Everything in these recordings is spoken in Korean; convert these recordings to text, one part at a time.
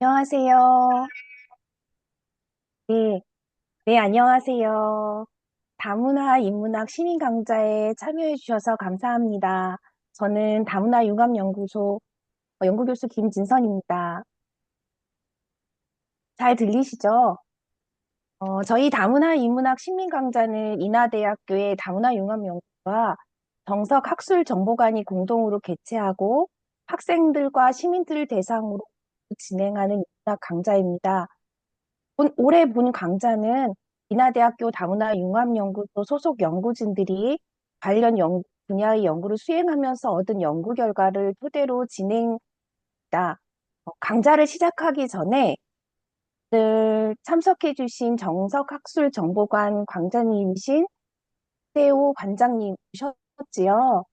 안녕하세요. 네, 네, 안녕하세요. 다문화 인문학 시민 강좌에 참여해 주셔서 감사합니다. 저는 다문화 융합연구소 연구교수 김진선입니다. 잘 들리시죠? 저희 다문화 인문학 시민 강좌는 인하대학교의 다문화 융합연구소와 정석학술정보관이 공동으로 개최하고 학생들과 시민들을 대상으로 진행하는 인문학 강좌입니다. 올해 본 강좌는 인하대학교 다문화 융합연구소 소속 연구진들이 관련 분야의 연구를 수행하면서 얻은 연구 결과를 토대로 진행다. 강좌를 시작하기 전에 늘 참석해주신 정석학술정보관 관장님이신 세호 관장님 오셨지요?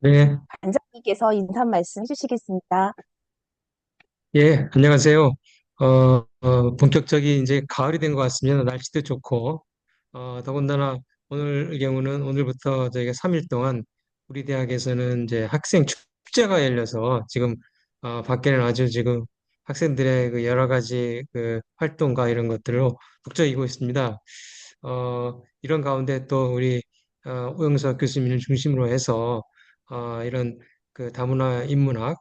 네, 관장님께서 인사 말씀 해주시겠습니다. 예, 안녕하세요. 본격적인 이제 가을이 된 것 같습니다. 날씨도 좋고, 더군다나 오늘 경우는 오늘부터 저희가 3일 동안 우리 대학에서는 이제 학생 축제가 열려서 지금, 밖에는 아주 지금 학생들의 그 여러 가지 그 활동과 이런 것들로 북적이고 있습니다. 이런 가운데 또 우리, 오영석 교수님을 중심으로 해서, 이런 그 다문화 인문학,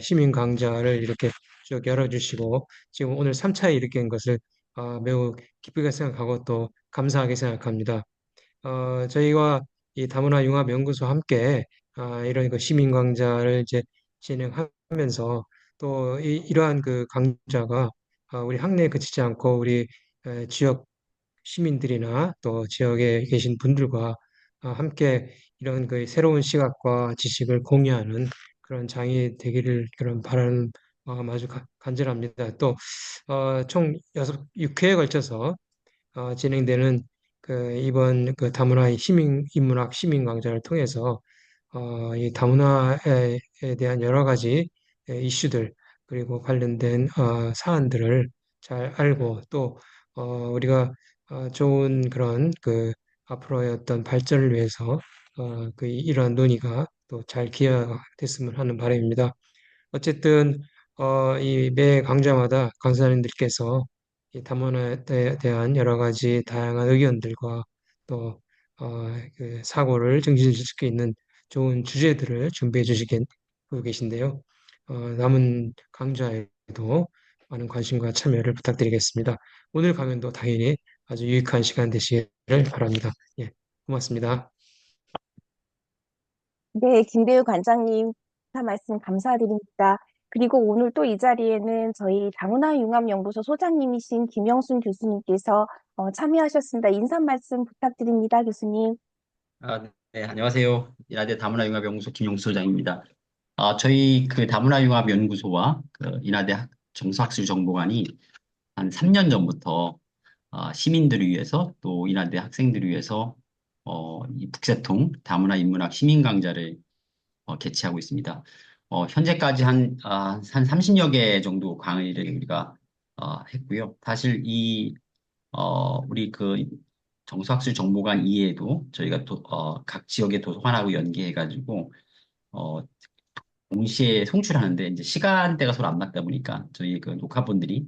시민 강좌를 이렇게 쭉 열어주시고 지금 오늘 3차에 이렇게 된 것을 매우 기쁘게 생각하고 또 감사하게 생각합니다. 저희와 이 다문화 융합연구소와 함께 이런 그 시민 강좌를 이제 진행하면서 또 이러한 그 강좌가 우리 학내에 그치지 않고 우리 지역 시민들이나 또 지역에 계신 분들과 함께 이런 그 새로운 시각과 지식을 공유하는 그런 장이 되기를 그런 바라는 마음 아주 간절합니다. 또 총 6회에 걸쳐서 진행되는 그 이번 그 다문화 인문학 시민 강좌를 통해서 이 다문화에 대한 여러 가지 이슈들 그리고 관련된 사안들을 잘 알고 또 우리가 좋은 그런 그 앞으로의 어떤 발전을 위해서 그 이러한 논의가 또 잘 기여가 됐으면 하는 바람입니다. 어쨌든 이 매 강좌마다 강사님들께서 이 담론에 대한 여러 가지 다양한 의견들과 또 그 사고를 증진시킬 수 있는 좋은 주제들을 준비해 주시고 계신데요. 남은 강좌에도 많은 관심과 참여를 부탁드리겠습니다. 오늘 강연도 당연히 아주 유익한 시간 되시기를 바랍니다. 예, 고맙습니다. 네, 김대우 관장님, 인사 말씀 감사드립니다. 그리고 오늘 또 이 자리에는 저희 다문화융합연구소 소장님이신 김영순 교수님께서 참여하셨습니다. 인사 말씀 부탁드립니다, 교수님. 네, 안녕하세요. 인하대 다문화융합연구소 김용수 소장입니다. 저희 그 다문화융합연구소와 그 인하대 정서학술정보관이 한 3년 전부터 시민들을 위해서 또 인하대 학생들을 위해서 이 북새통 다문화인문학 시민강좌를 개최하고 있습니다. 현재까지 한 30여 개 정도 강의를 우리가 했고요. 사실 우리 그 정서학술 정보관 이외에도 저희가 각 지역의 도서관하고 연계해가지고, 어, 동시에 송출하는데, 이제 시간대가 서로 안 맞다 보니까 저희 그 녹화본들이,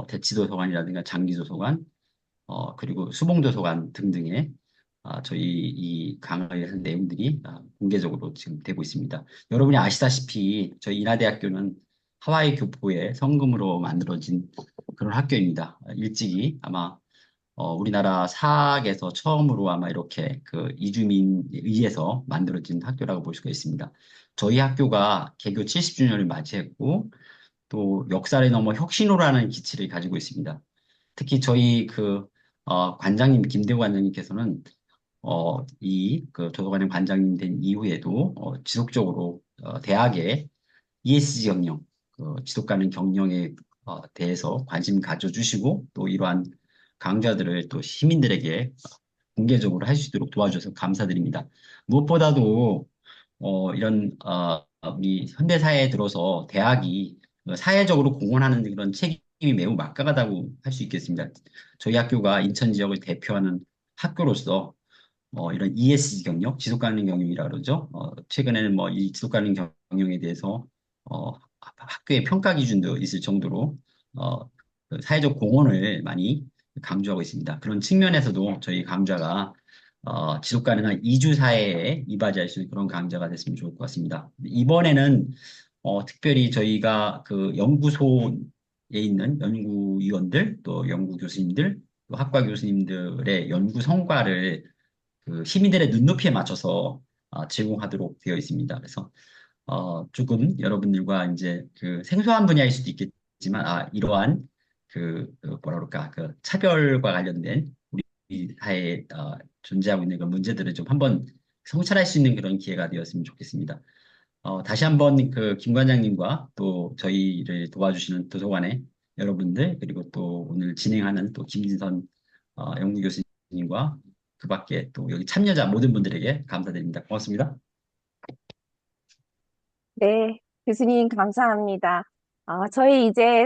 대치도서관이라든가 장기도서관, 그리고 수봉도서관 등등의 저희 이 강의의 내용들이 공개적으로 지금 되고 있습니다. 여러분이 아시다시피 저희 인하대학교는 하와이 교포의 성금으로 만들어진 그런 학교입니다. 일찍이 아마 우리나라 사학에서 처음으로 아마 이렇게 그 이주민에 의해서 만들어진 학교라고 볼 수가 있습니다. 저희 학교가 개교 70주년을 맞이했고 또 역사를 넘어 혁신호라는 기치를 가지고 있습니다. 특히 저희 관장님, 김대우 관장님께서는 이 그 도서관의 관장님 된 이후에도 지속적으로 대학의 ESG 경영, 그 지속 가능 경영에 대해서 관심 가져주시고 또 이러한 강좌들을 또 시민들에게 공개적으로 할 수 있도록 도와주셔서 감사드립니다. 무엇보다도 이런 우리 현대 사회에 들어서 대학이 사회적으로 공헌하는 그런 책임이 매우 막강하다고 할 수 있겠습니다. 저희 학교가 인천 지역을 대표하는 학교로서 이런 ESG 경영, 지속가능 경영이라 그러죠. 최근에는 뭐 이 지속가능 경영에 대해서 어, 학교의 평가 기준도 있을 정도로 그 사회적 공헌을 많이 강조하고 있습니다. 그런 측면에서도 저희 강좌가 지속 가능한 이주 사회에 이바지할 수 있는 그런 강좌가 됐으면 좋을 것 같습니다. 이번에는 특별히 저희가 그 연구소에 있는 연구위원들, 또 연구 교수님들, 또 학과 교수님들의 연구 성과를 그 시민들의 눈높이에 맞춰서 제공하도록 되어 있습니다. 그래서 조금 여러분들과 이제 그 생소한 분야일 수도 있겠지만, 이러한 뭐라 그럴까, 그 차별과 관련된 우리 사회에 존재하고 있는 그런 문제들을 좀 한번 성찰할 수 있는 그런 기회가 되었으면 좋겠습니다. 다시 한번 그 김 관장님과 또 저희를 도와주시는 도서관의 여러분들, 그리고 또 오늘 진행하는 또 김진선 연구 교수님과 그 밖에 또 여기 참여자 모든 분들에게 감사드립니다. 고맙습니다. 네, 교수님 감사합니다. 저희 이제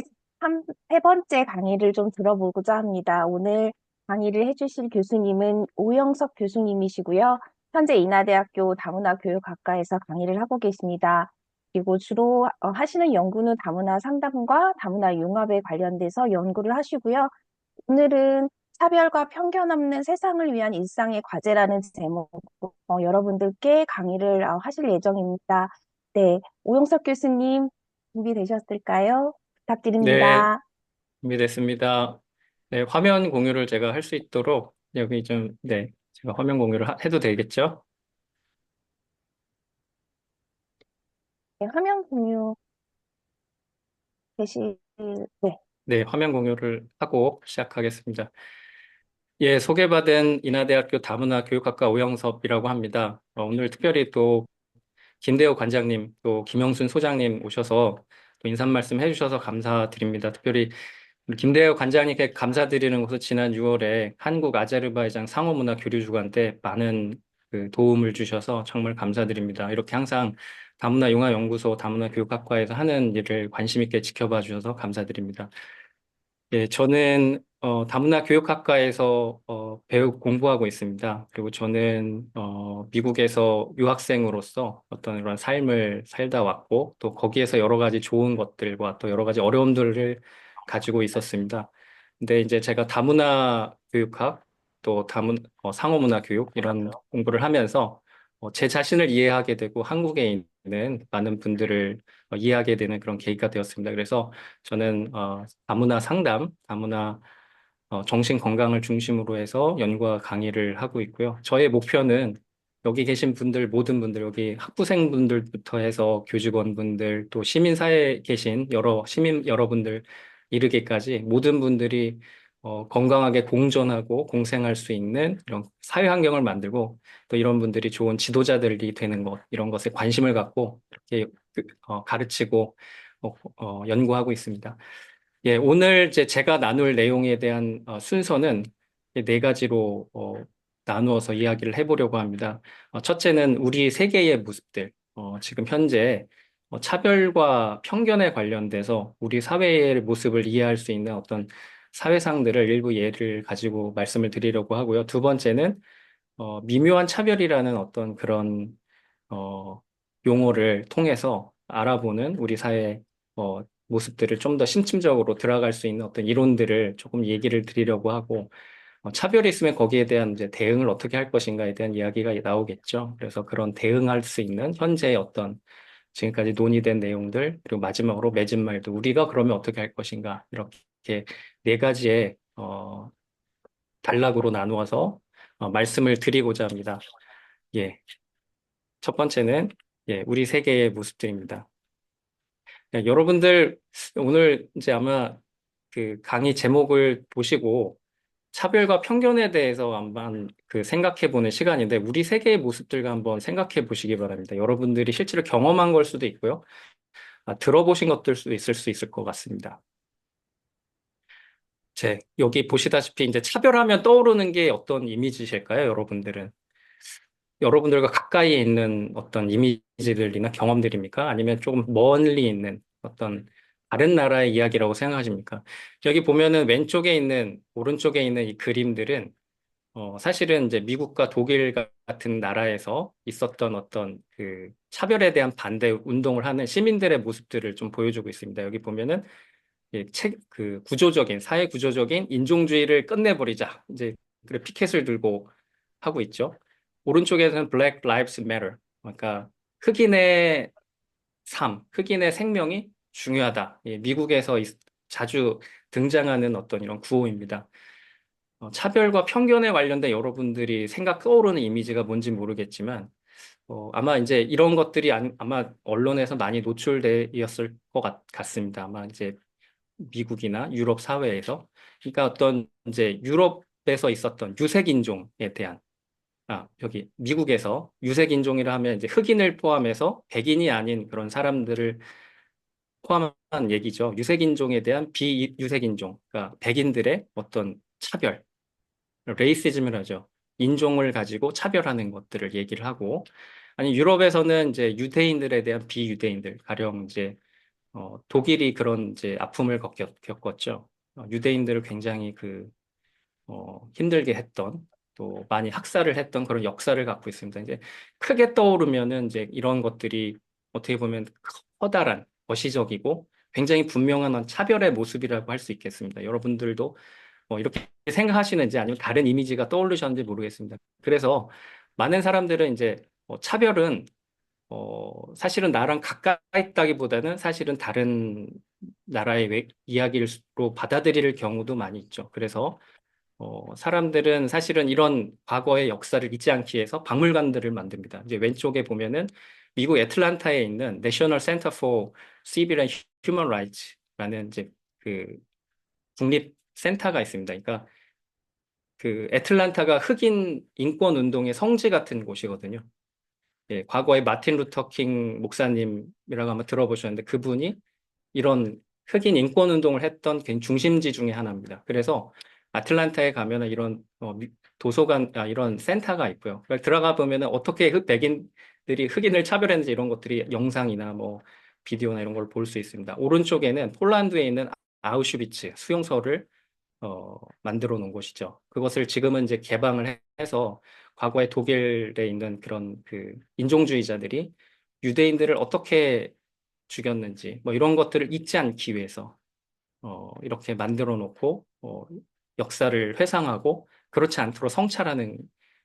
세 번째 강의를 좀 들어보고자 합니다. 오늘 강의를 해주실 교수님은 오영석 교수님이시고요. 현재 인하대학교 다문화 교육학과에서 강의를 하고 계십니다. 그리고 주로 하시는 연구는 다문화 상담과 다문화 융합에 관련돼서 연구를 하시고요. 오늘은 차별과 편견 없는 세상을 위한 일상의 과제라는 제목으로 여러분들께 강의를 하실 예정입니다. 네, 오영석 교수님 준비되셨을까요? 네, 부탁드립니다. 준비됐습니다. 네, 화면 공유를 제가 할 수 있도록 여기 좀, 네, 제가 화면 공유를 해도 되겠죠? 네, 화면 공유 네, 네, 화면 공유를 하고 시작하겠습니다. 예, 소개받은 인하대학교 다문화 교육학과 오영섭이라고 합니다. 오늘 특별히 또 김대호 관장님, 또 김영순 소장님 오셔서 또 인사 말씀 해주셔서 감사드립니다. 특별히 우리 김대호 관장님께 감사드리는 것은 지난 6월에 한국 아제르바이잔 상호문화 교류 주간 때 많은 그 도움을 주셔서 정말 감사드립니다. 이렇게 항상 다문화 융합연구소 다문화 교육학과에서 하는 일을 관심 있게 지켜봐 주셔서 감사드립니다. 예, 저는 다문화 교육학과에서 배우 공부하고 있습니다. 그리고 저는 미국에서 유학생으로서 어떤 이런 삶을 살다 왔고 또 거기에서 여러 가지 좋은 것들과 또 여러 가지 어려움들을 가지고 있었습니다. 근데 이제 제가 다문화 교육학 또 상호문화 교육 이런 공부를 하면서 제 자신을 이해하게 되고 한국에 있는 많은 분들을 이해하게 되는 그런 계기가 되었습니다. 그래서 저는 다문화 상담, 다문화 정신 건강을 중심으로 해서 연구와 강의를 하고 있고요. 저의 목표는 여기 계신 분들, 모든 분들, 여기 학부생분들부터 해서 교직원분들, 또 시민사회에 계신 여러 시민 여러분들 이르기까지 모든 분들이 건강하게 공존하고 공생할 수 있는 이런 사회 환경을 만들고 또 이런 분들이 좋은 지도자들이 되는 것, 이런 것에 관심을 갖고 이렇게 가르치고 연구하고 있습니다. 예, 오늘 이제 제가 나눌 내용에 대한 순서는 네 가지로 나누어서 이야기를 해보려고 합니다. 첫째는 우리 세계의 모습들, 지금 현재 차별과 편견에 관련돼서 우리 사회의 모습을 이해할 수 있는 어떤 사회상들을 일부 예를 가지고 말씀을 드리려고 하고요. 두 번째는 미묘한 차별이라는 어떤 그런 용어를 통해서 알아보는 우리 사회 모습들을 좀 더 심층적으로 들어갈 수 있는 어떤 이론들을 조금 얘기를 드리려고 하고 차별이 있으면 거기에 대한 이제 대응을 어떻게 할 것인가에 대한 이야기가 나오겠죠. 그래서 그런 대응할 수 있는 현재의 어떤 지금까지 논의된 내용들 그리고 마지막으로 맺은 말도 우리가 그러면 어떻게 할 것인가 이렇게 네 가지의 단락으로 나누어서 말씀을 드리고자 합니다. 예, 첫 번째는 예, 우리 세계의 모습들입니다. 네, 여러분들 오늘 이제 아마 그 강의 제목을 보시고 차별과 편견에 대해서 한번 그 생각해 보는 시간인데 우리 세계의 모습들과 한번 생각해 보시기 바랍니다. 여러분들이 실제로 경험한 걸 수도 있고요. 들어보신 것들 수도 있을 수 있을 것 같습니다. 여기 보시다시피 이제 차별하면 떠오르는 게 어떤 이미지실까요, 여러분들은? 여러분들과 가까이 있는 어떤 이미지들이나 경험들입니까? 아니면 조금 멀리 있는 어떤 다른 나라의 이야기라고 생각하십니까? 여기 보면은 왼쪽에 있는, 오른쪽에 있는 이 그림들은 사실은 이제 미국과 독일 같은 나라에서 있었던 어떤 그 차별에 대한 반대 운동을 하는 시민들의 모습들을 좀 보여주고 있습니다. 여기 보면은 그 구조적인, 사회 구조적인 인종주의를 끝내버리자. 이제 그래 피켓을 들고 하고 있죠. 오른쪽에서는 Black Lives Matter. 그러니까 흑인의 삶, 흑인의 생명이 중요하다. 미국에서 자주 등장하는 어떤 이런 구호입니다. 차별과 편견에 관련된 여러분들이 떠오르는 이미지가 뭔지 모르겠지만, 아마 이제 이런 것들이 아마 언론에서 많이 노출되었을 것 같습니다. 아마 이제 미국이나 유럽 사회에서. 그러니까 어떤 이제 유럽에서 있었던 유색인종에 대한, 여기 미국에서 유색인종이라 하면 이제 흑인을 포함해서 백인이 아닌 그런 사람들을 포함한 얘기죠. 유색인종에 대한 비유색인종, 그러니까 백인들의 어떤 차별, 레이시즘을 하죠. 인종을 가지고 차별하는 것들을 얘기를 하고, 아니 유럽에서는 이제 유대인들에 대한 비유대인들, 가령 이제 독일이 그런 이제 아픔을 겪었죠. 유대인들을 굉장히 힘들게 했던, 또 많이 학살을 했던 그런 역사를 갖고 있습니다. 이제 크게 떠오르면은 이제 이런 것들이 어떻게 보면 커다란, 거시적이고 굉장히 분명한 차별의 모습이라고 할 수 있겠습니다. 여러분들도 이렇게 생각하시는지 아니면 다른 이미지가 떠오르셨는지 모르겠습니다. 그래서 많은 사람들은 이제 차별은 사실은 나랑 가까이 있다기보다는 사실은 다른 나라의 이야기로 받아들일 경우도 많이 있죠. 그래서 사람들은 사실은 이런 과거의 역사를 잊지 않기 위해서 박물관들을 만듭니다. 이제 왼쪽에 보면은 미국 애틀란타에 있는 National Center for Civil and Human Rights라는 이제 그 국립 센터가 있습니다. 그러니까 그 애틀란타가 흑인 인권 운동의 성지 같은 곳이거든요. 예, 과거에 마틴 루터 킹 목사님이라고 아마 들어보셨는데 그분이 이런 흑인 인권 운동을 했던 중심지 중에 하나입니다. 그래서 아틀란타에 가면은 이런 도서관, 이런 센터가 있고요. 그러니까 들어가 보면은 어떻게 백인들이 흑인을 차별했는지 이런 것들이 영상이나 뭐 비디오나 이런 걸 볼 수 있습니다. 오른쪽에는 폴란드에 있는 아우슈비츠 수용소를 만들어 놓은 곳이죠. 그것을 지금은 이제 개방을 해서 과거에 독일에 있는 그런 그 인종주의자들이 유대인들을 어떻게 죽였는지 뭐 이런 것들을 잊지 않기 위해서 이렇게 만들어 놓고 역사를 회상하고 그렇지 않도록 성찰하는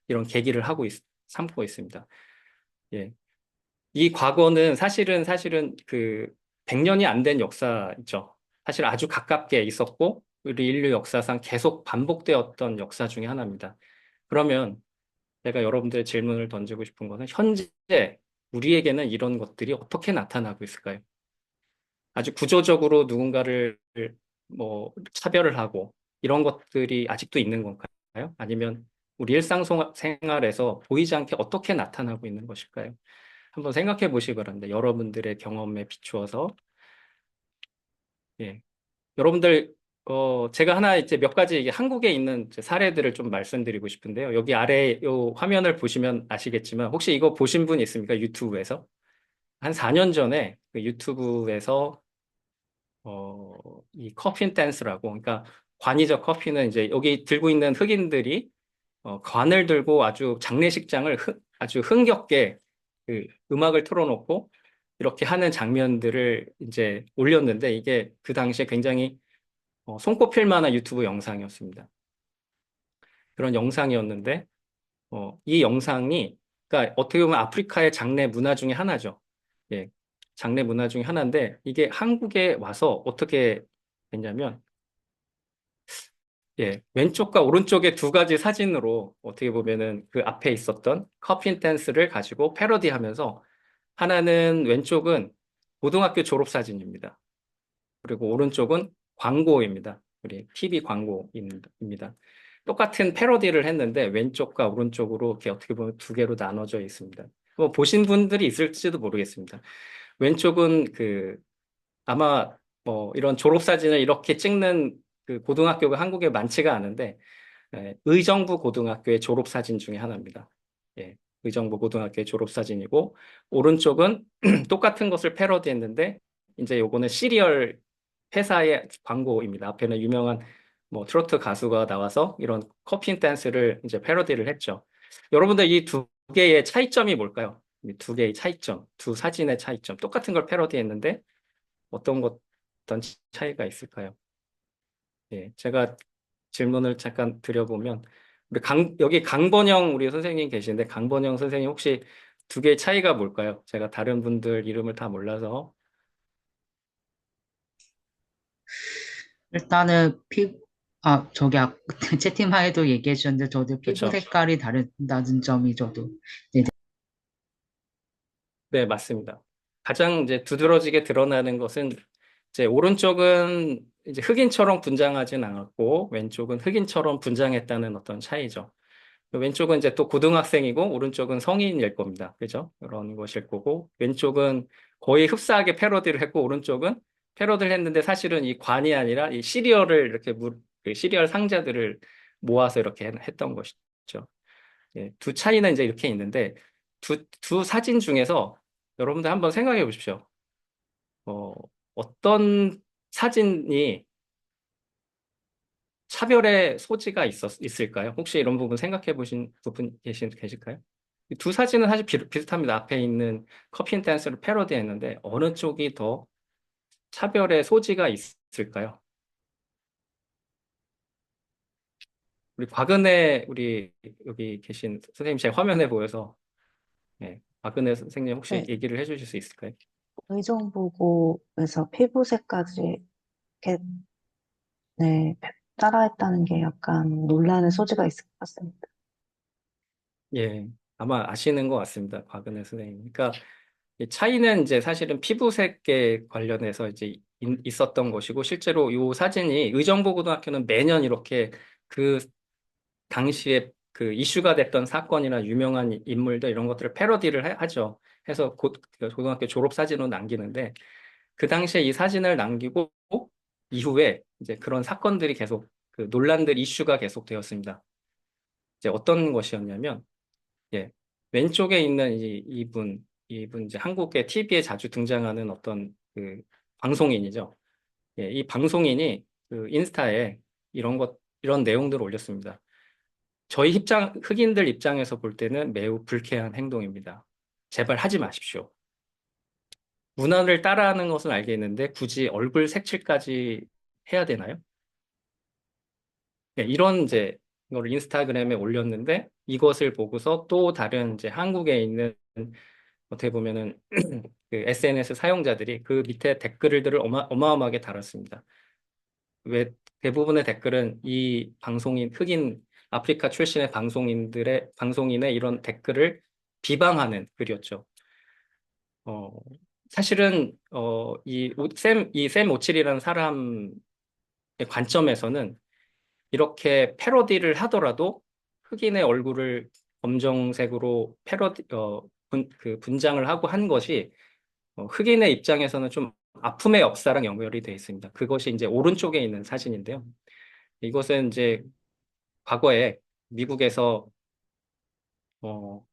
이런 계기를 삼고 있습니다. 예. 이 과거는 사실은 그 100년이 안 된 역사죠. 사실 아주 가깝게 있었고 우리 인류 역사상 계속 반복되었던 역사 중에 하나입니다. 그러면 제가 여러분들의 질문을 던지고 싶은 것은 현재 우리에게는 이런 것들이 어떻게 나타나고 있을까요? 아주 구조적으로 누군가를 뭐 차별을 하고 이런 것들이 아직도 있는 건가요? 아니면 우리 일상생활에서 보이지 않게 어떻게 나타나고 있는 것일까요? 한번 생각해 보시기 바랍니다. 여러분들의 경험에 비추어서. 예. 여러분들, 제가 하나 이제 몇 가지 이게 한국에 있는 이제 사례들을 좀 말씀드리고 싶은데요. 여기 아래 요 화면을 보시면 아시겠지만 혹시 이거 보신 분 있습니까? 유튜브에서? 한 4년 전에 그 유튜브에서 이 커핀 댄스라고, 그러니까 관이죠. 커피는 이제 여기 들고 있는 흑인들이 관을 들고 아주 장례식장을 아주 흥겹게 그 음악을 틀어놓고 이렇게 하는 장면들을 이제 올렸는데 이게 그 당시에 굉장히 손꼽힐 만한 유튜브 영상이었습니다. 그런 영상이었는데 이 영상이 그러니까 어떻게 보면 아프리카의 장례 문화 중에 하나죠. 예, 장례 문화 중에 하나인데 이게 한국에 와서 어떻게 됐냐면 예, 왼쪽과 오른쪽의 두 가지 사진으로 어떻게 보면은 그 앞에 있었던 커핀 댄스를 가지고 패러디하면서 하나는 왼쪽은 고등학교 졸업 사진입니다. 그리고 오른쪽은 광고입니다. 우리 TV 광고입니다. 똑같은 패러디를 했는데 왼쪽과 오른쪽으로 이렇게 어떻게 보면 두 개로 나눠져 있습니다. 뭐 보신 분들이 있을지도 모르겠습니다. 왼쪽은 아마 뭐 이런 졸업 사진을 이렇게 찍는 그 고등학교가 한국에 많지가 않은데 의정부 고등학교의 졸업 사진 중에 하나입니다. 예, 의정부 고등학교의 졸업 사진이고 오른쪽은 똑같은 것을 패러디했는데 이제 요거는 시리얼 회사의 광고입니다. 앞에는 유명한 뭐 트로트 가수가 나와서 이런 커피 댄스를 이제 패러디를 했죠. 여러분들 이 두 개의 차이점이 뭘까요? 이 두 개의 차이점, 두 사진의 차이점. 똑같은 걸 패러디했는데 어떤 차이가 있을까요? 예, 제가 질문을 잠깐 드려보면 여기 강번영 우리 선생님 계시는데 강번영 선생님 혹시 두 개의 차이가 뭘까요? 제가 다른 분들 이름을 다 몰라서. 일단은 저기 채팅방에도 얘기해 주셨는데 저도 피부 그렇죠. 색깔이 다르다는 점이 저도 네, 맞습니다. 가장 이제 두드러지게 드러나는 것은 이제 오른쪽은 이제 흑인처럼 분장하진 않았고 왼쪽은 흑인처럼 분장했다는 어떤 차이죠. 왼쪽은 이제 또 고등학생이고 오른쪽은 성인일 겁니다. 그죠? 그런 것일 거고 왼쪽은 거의 흡사하게 패러디를 했고 오른쪽은 패러디를 했는데 사실은 이 관이 아니라 이 시리얼을 이렇게 그 시리얼 상자들을 모아서 이렇게 했던 것이죠. 예, 두 차이는 이제 이렇게 있는데 두 사진 중에서 여러분들 한번 생각해 보십시오. 어떤 사진이 차별의 소지가 있을까요? 혹시 이런 부분 생각해 보신 부분 계실까요? 이 두 사진은 사실 비슷합니다. 앞에 있는 커피 앤 댄스를 패러디했는데 어느 쪽이 더 차별의 소지가 있을까요? 우리 여기 계신 선생님 제 화면에 보여서 네, 박은혜 선생님 혹시 네, 얘기를 해주실 수 있을까요? 의정부고에서 피부 색까지 이렇게 네, 따라했다는 게 약간 논란의 소지가 있을 것 같습니다. 예, 아마 아시는 것 같습니다. 박은혜 선생님. 그러니까 이 차이는 이제 사실은 피부색에 관련해서 이제 있었던 것이고 실제로 이 사진이 의정부고등학교는 매년 이렇게 그 당시에 그 이슈가 됐던 사건이나 유명한 인물들 이런 것들을 패러디를 하죠. 해서 그 고등학교 졸업 사진으로 남기는데 그 당시에 이 사진을 남기고 이후에 이제 그런 사건들이 계속 그 논란들 이슈가 계속 되었습니다. 이제 어떤 것이었냐면 예, 왼쪽에 있는 이분 이제 한국의 TV에 자주 등장하는 어떤 그 방송인이죠. 예, 이 방송인이 그 인스타에 이런 내용들을 올렸습니다. 흑인들 입장에서 볼 때는 매우 불쾌한 행동입니다. 제발 하지 마십시오. 문화를 따라하는 것은 알겠는데 굳이 얼굴 색칠까지 해야 되나요? 네, 이런 이제 이걸 인스타그램에 올렸는데 이것을 보고서 또 다른 이제 한국에 있는 어떻게 보면은 그 SNS 사용자들이 그 밑에 댓글들을 어마어마하게 달았습니다. 왜 대부분의 댓글은 이 흑인 아프리카 출신의 방송인의 이런 댓글을 비방하는 글이었죠. 어, 사실은 이샘 오칠이라는 사람의 관점에서는 이렇게 패러디를 하더라도 흑인의 얼굴을 검정색으로 분장을 하고 한 것이 흑인의 입장에서는 좀 아픔의 역사랑 연결이 되어 있습니다. 그것이 이제 오른쪽에 있는 사진인데요. 이것은 이제 과거에 미국에서 어,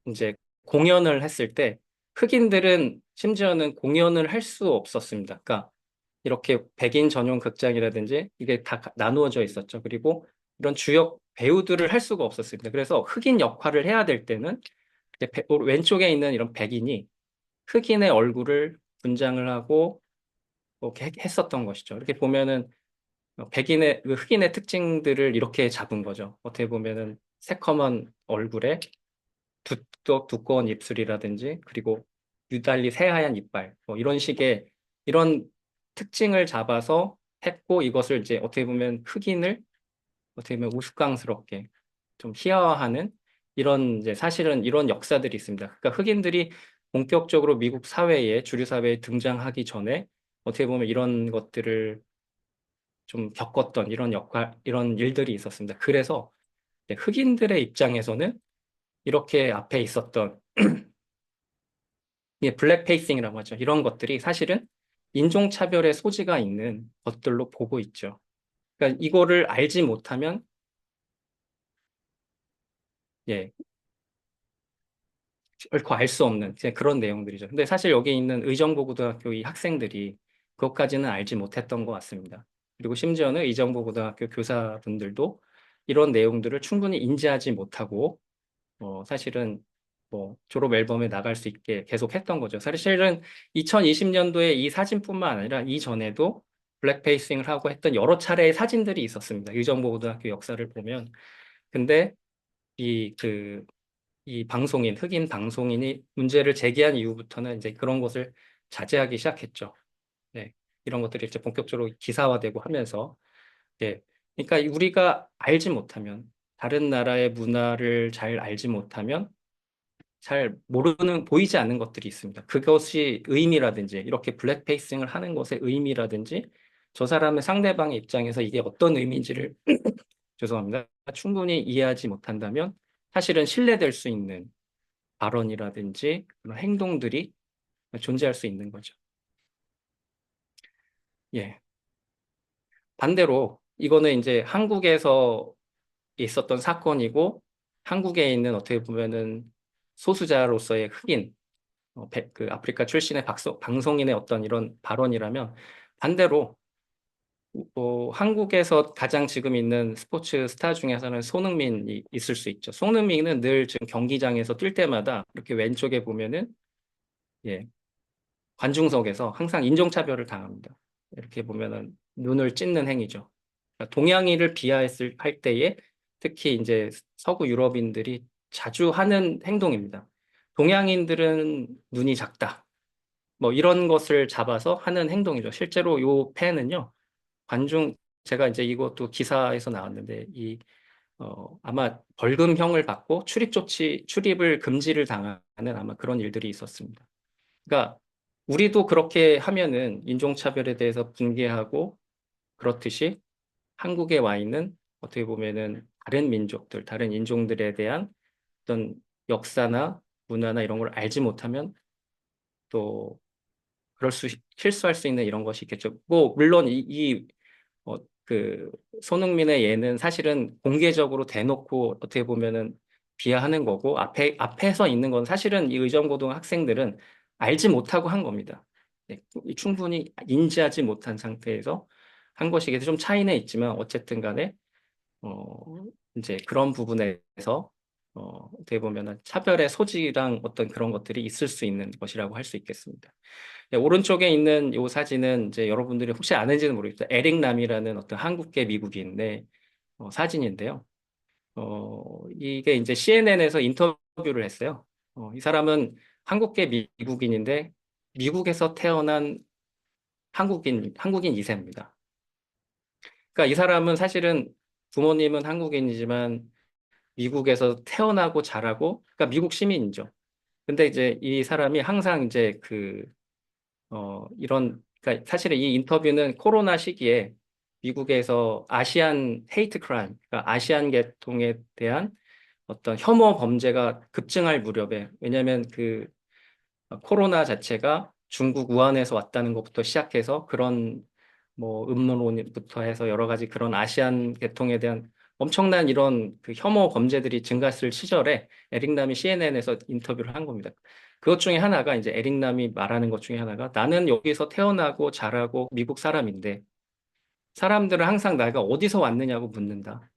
이제 공연을 했을 때 흑인들은 심지어는 공연을 할 수 없었습니다. 그러니까 이렇게 백인 전용 극장이라든지 이게 다 나누어져 있었죠. 그리고 이런 주역 배우들을 할 수가 없었습니다. 그래서 흑인 역할을 해야 될 때는 왼쪽에 있는 이런 백인이 흑인의 얼굴을 분장을 하고 이렇게 했었던 것이죠. 이렇게 보면은 그 흑인의 특징들을 이렇게 잡은 거죠. 어떻게 보면은 새커먼 얼굴에 두꺼운 입술이라든지 그리고 유달리 새하얀 이빨 뭐 이런 특징을 잡아서 했고 이것을 이제 어떻게 보면 흑인을 어떻게 보면 우스꽝스럽게 좀 희화화하는 이런 이제 사실은 이런 역사들이 있습니다. 그러니까 흑인들이 본격적으로 미국 사회에 주류 사회에 등장하기 전에 어떻게 보면 이런 것들을 좀 겪었던 이런 일들이 있었습니다. 그래서 이제 흑인들의 입장에서는 이렇게 앞에 있었던 이게 블랙페이싱이라고 하죠. 이런 것들이 사실은 인종차별의 소지가 있는 것들로 보고 있죠. 그러니까 이거를 알지 못하면 예, 결코 알 수 없는 그런 내용들이죠. 근데 사실 여기 있는 의정부고등학교 이 학생들이 그것까지는 알지 못했던 것 같습니다. 그리고 심지어는 의정부고등학교 교사분들도 이런 내용들을 충분히 인지하지 못하고 사실은 뭐 졸업 앨범에 나갈 수 있게 계속 했던 거죠. 사실은 2020년도에 이 사진뿐만 아니라 이전에도 블랙페이싱을 하고 했던 여러 차례의 사진들이 있었습니다. 의정부고등학교 역사를 보면. 근데 이 방송인, 흑인 방송인이 문제를 제기한 이후부터는 이제 그런 것을 자제하기 시작했죠. 네. 이런 것들이 이제 본격적으로 기사화되고 하면서, 예. 그러니까 우리가 알지 못하면, 다른 나라의 문화를 잘 알지 못하면, 잘 모르는, 보이지 않는 것들이 있습니다. 그것이 의미라든지, 이렇게 블랙페이싱을 하는 것의 의미라든지, 저 사람의 상대방의 입장에서 이게 어떤 의미인지를, 죄송합니다. 충분히 이해하지 못한다면, 사실은 신뢰될 수 있는 발언이라든지 그런 행동들이 존재할 수 있는 거죠. 예. 반대로 이거는 이제 한국에서 있었던 사건이고 한국에 있는 어떻게 보면은 소수자로서의 흑인, 그 아프리카 출신의 방송인의 어떤 이런 발언이라면 반대로 한국에서 가장 지금 있는 스포츠 스타 중에서는 손흥민이 있을 수 있죠. 손흥민은 늘 지금 경기장에서 뛸 때마다 이렇게 왼쪽에 보면은 예, 관중석에서 항상 인종차별을 당합니다. 이렇게 보면은 눈을 찢는 행위죠. 그러니까 동양인을 할 때에 특히 이제 서구 유럽인들이 자주 하는 행동입니다. 동양인들은 눈이 작다. 뭐 이런 것을 잡아서 하는 행동이죠. 실제로 요 펜은요, 관중, 제가 이제 이것도 기사에서 나왔는데, 아마 벌금형을 받고 출입을 금지를 당하는 아마 그런 일들이 있었습니다. 그러니까 우리도 그렇게 하면은 인종차별에 대해서 분개하고 그렇듯이 한국에 와 있는 어떻게 보면은 다른 민족들, 다른 인종들에 대한 어떤 역사나 문화나 이런 걸 알지 못하면 또 실수할 수 있는 이런 것이 있겠죠. 뭐 물론 그 손흥민의 예는 사실은 공개적으로 대놓고 어떻게 보면은 비하하는 거고 앞에서 있는 건 사실은 이 의정고등 학생들은 알지 못하고 한 겁니다. 네, 충분히 인지하지 못한 상태에서 한 것이기 때문에 좀 차이는 있지만 어쨌든 간에 이제 그런 부분에서 어떻게 보면은 차별의 소지랑 어떤 그런 것들이 있을 수 있는 것이라고 할 수 있겠습니다. 네, 오른쪽에 있는 이 사진은 이제 여러분들이 혹시 아는지는 모르겠어요. 에릭 남이라는 어떤 한국계 미국인의 사진인데요. 이게 이제 CNN에서 인터뷰를 했어요. 이 사람은 한국계 미국인인데 미국에서 태어난 한국인 2세입니다. 그러니까 이 사람은 사실은 부모님은 한국인이지만 미국에서 태어나고 자라고, 그러니까 미국 시민이죠. 근데 이제 이 사람이 항상 이제 그러니까 사실은 이 인터뷰는 코로나 시기에 미국에서 아시안 헤이트 크라임, 그러니까 아시안 계통에 대한 어떤 혐오 범죄가 급증할 무렵에, 왜냐하면 코로나 자체가 중국 우한에서 왔다는 것부터 시작해서 그런 뭐 음모론부터 해서 여러 가지 그런 아시안 계통에 대한 엄청난 이런 그 혐오 범죄들이 증가했을 시절에 에릭남이 CNN에서 인터뷰를 한 겁니다. 그것 중에 하나가 이제 에릭남이 말하는 것 중에 하나가 나는 여기서 태어나고 자라고 미국 사람인데 사람들은 항상 내가 어디서 왔느냐고 묻는다.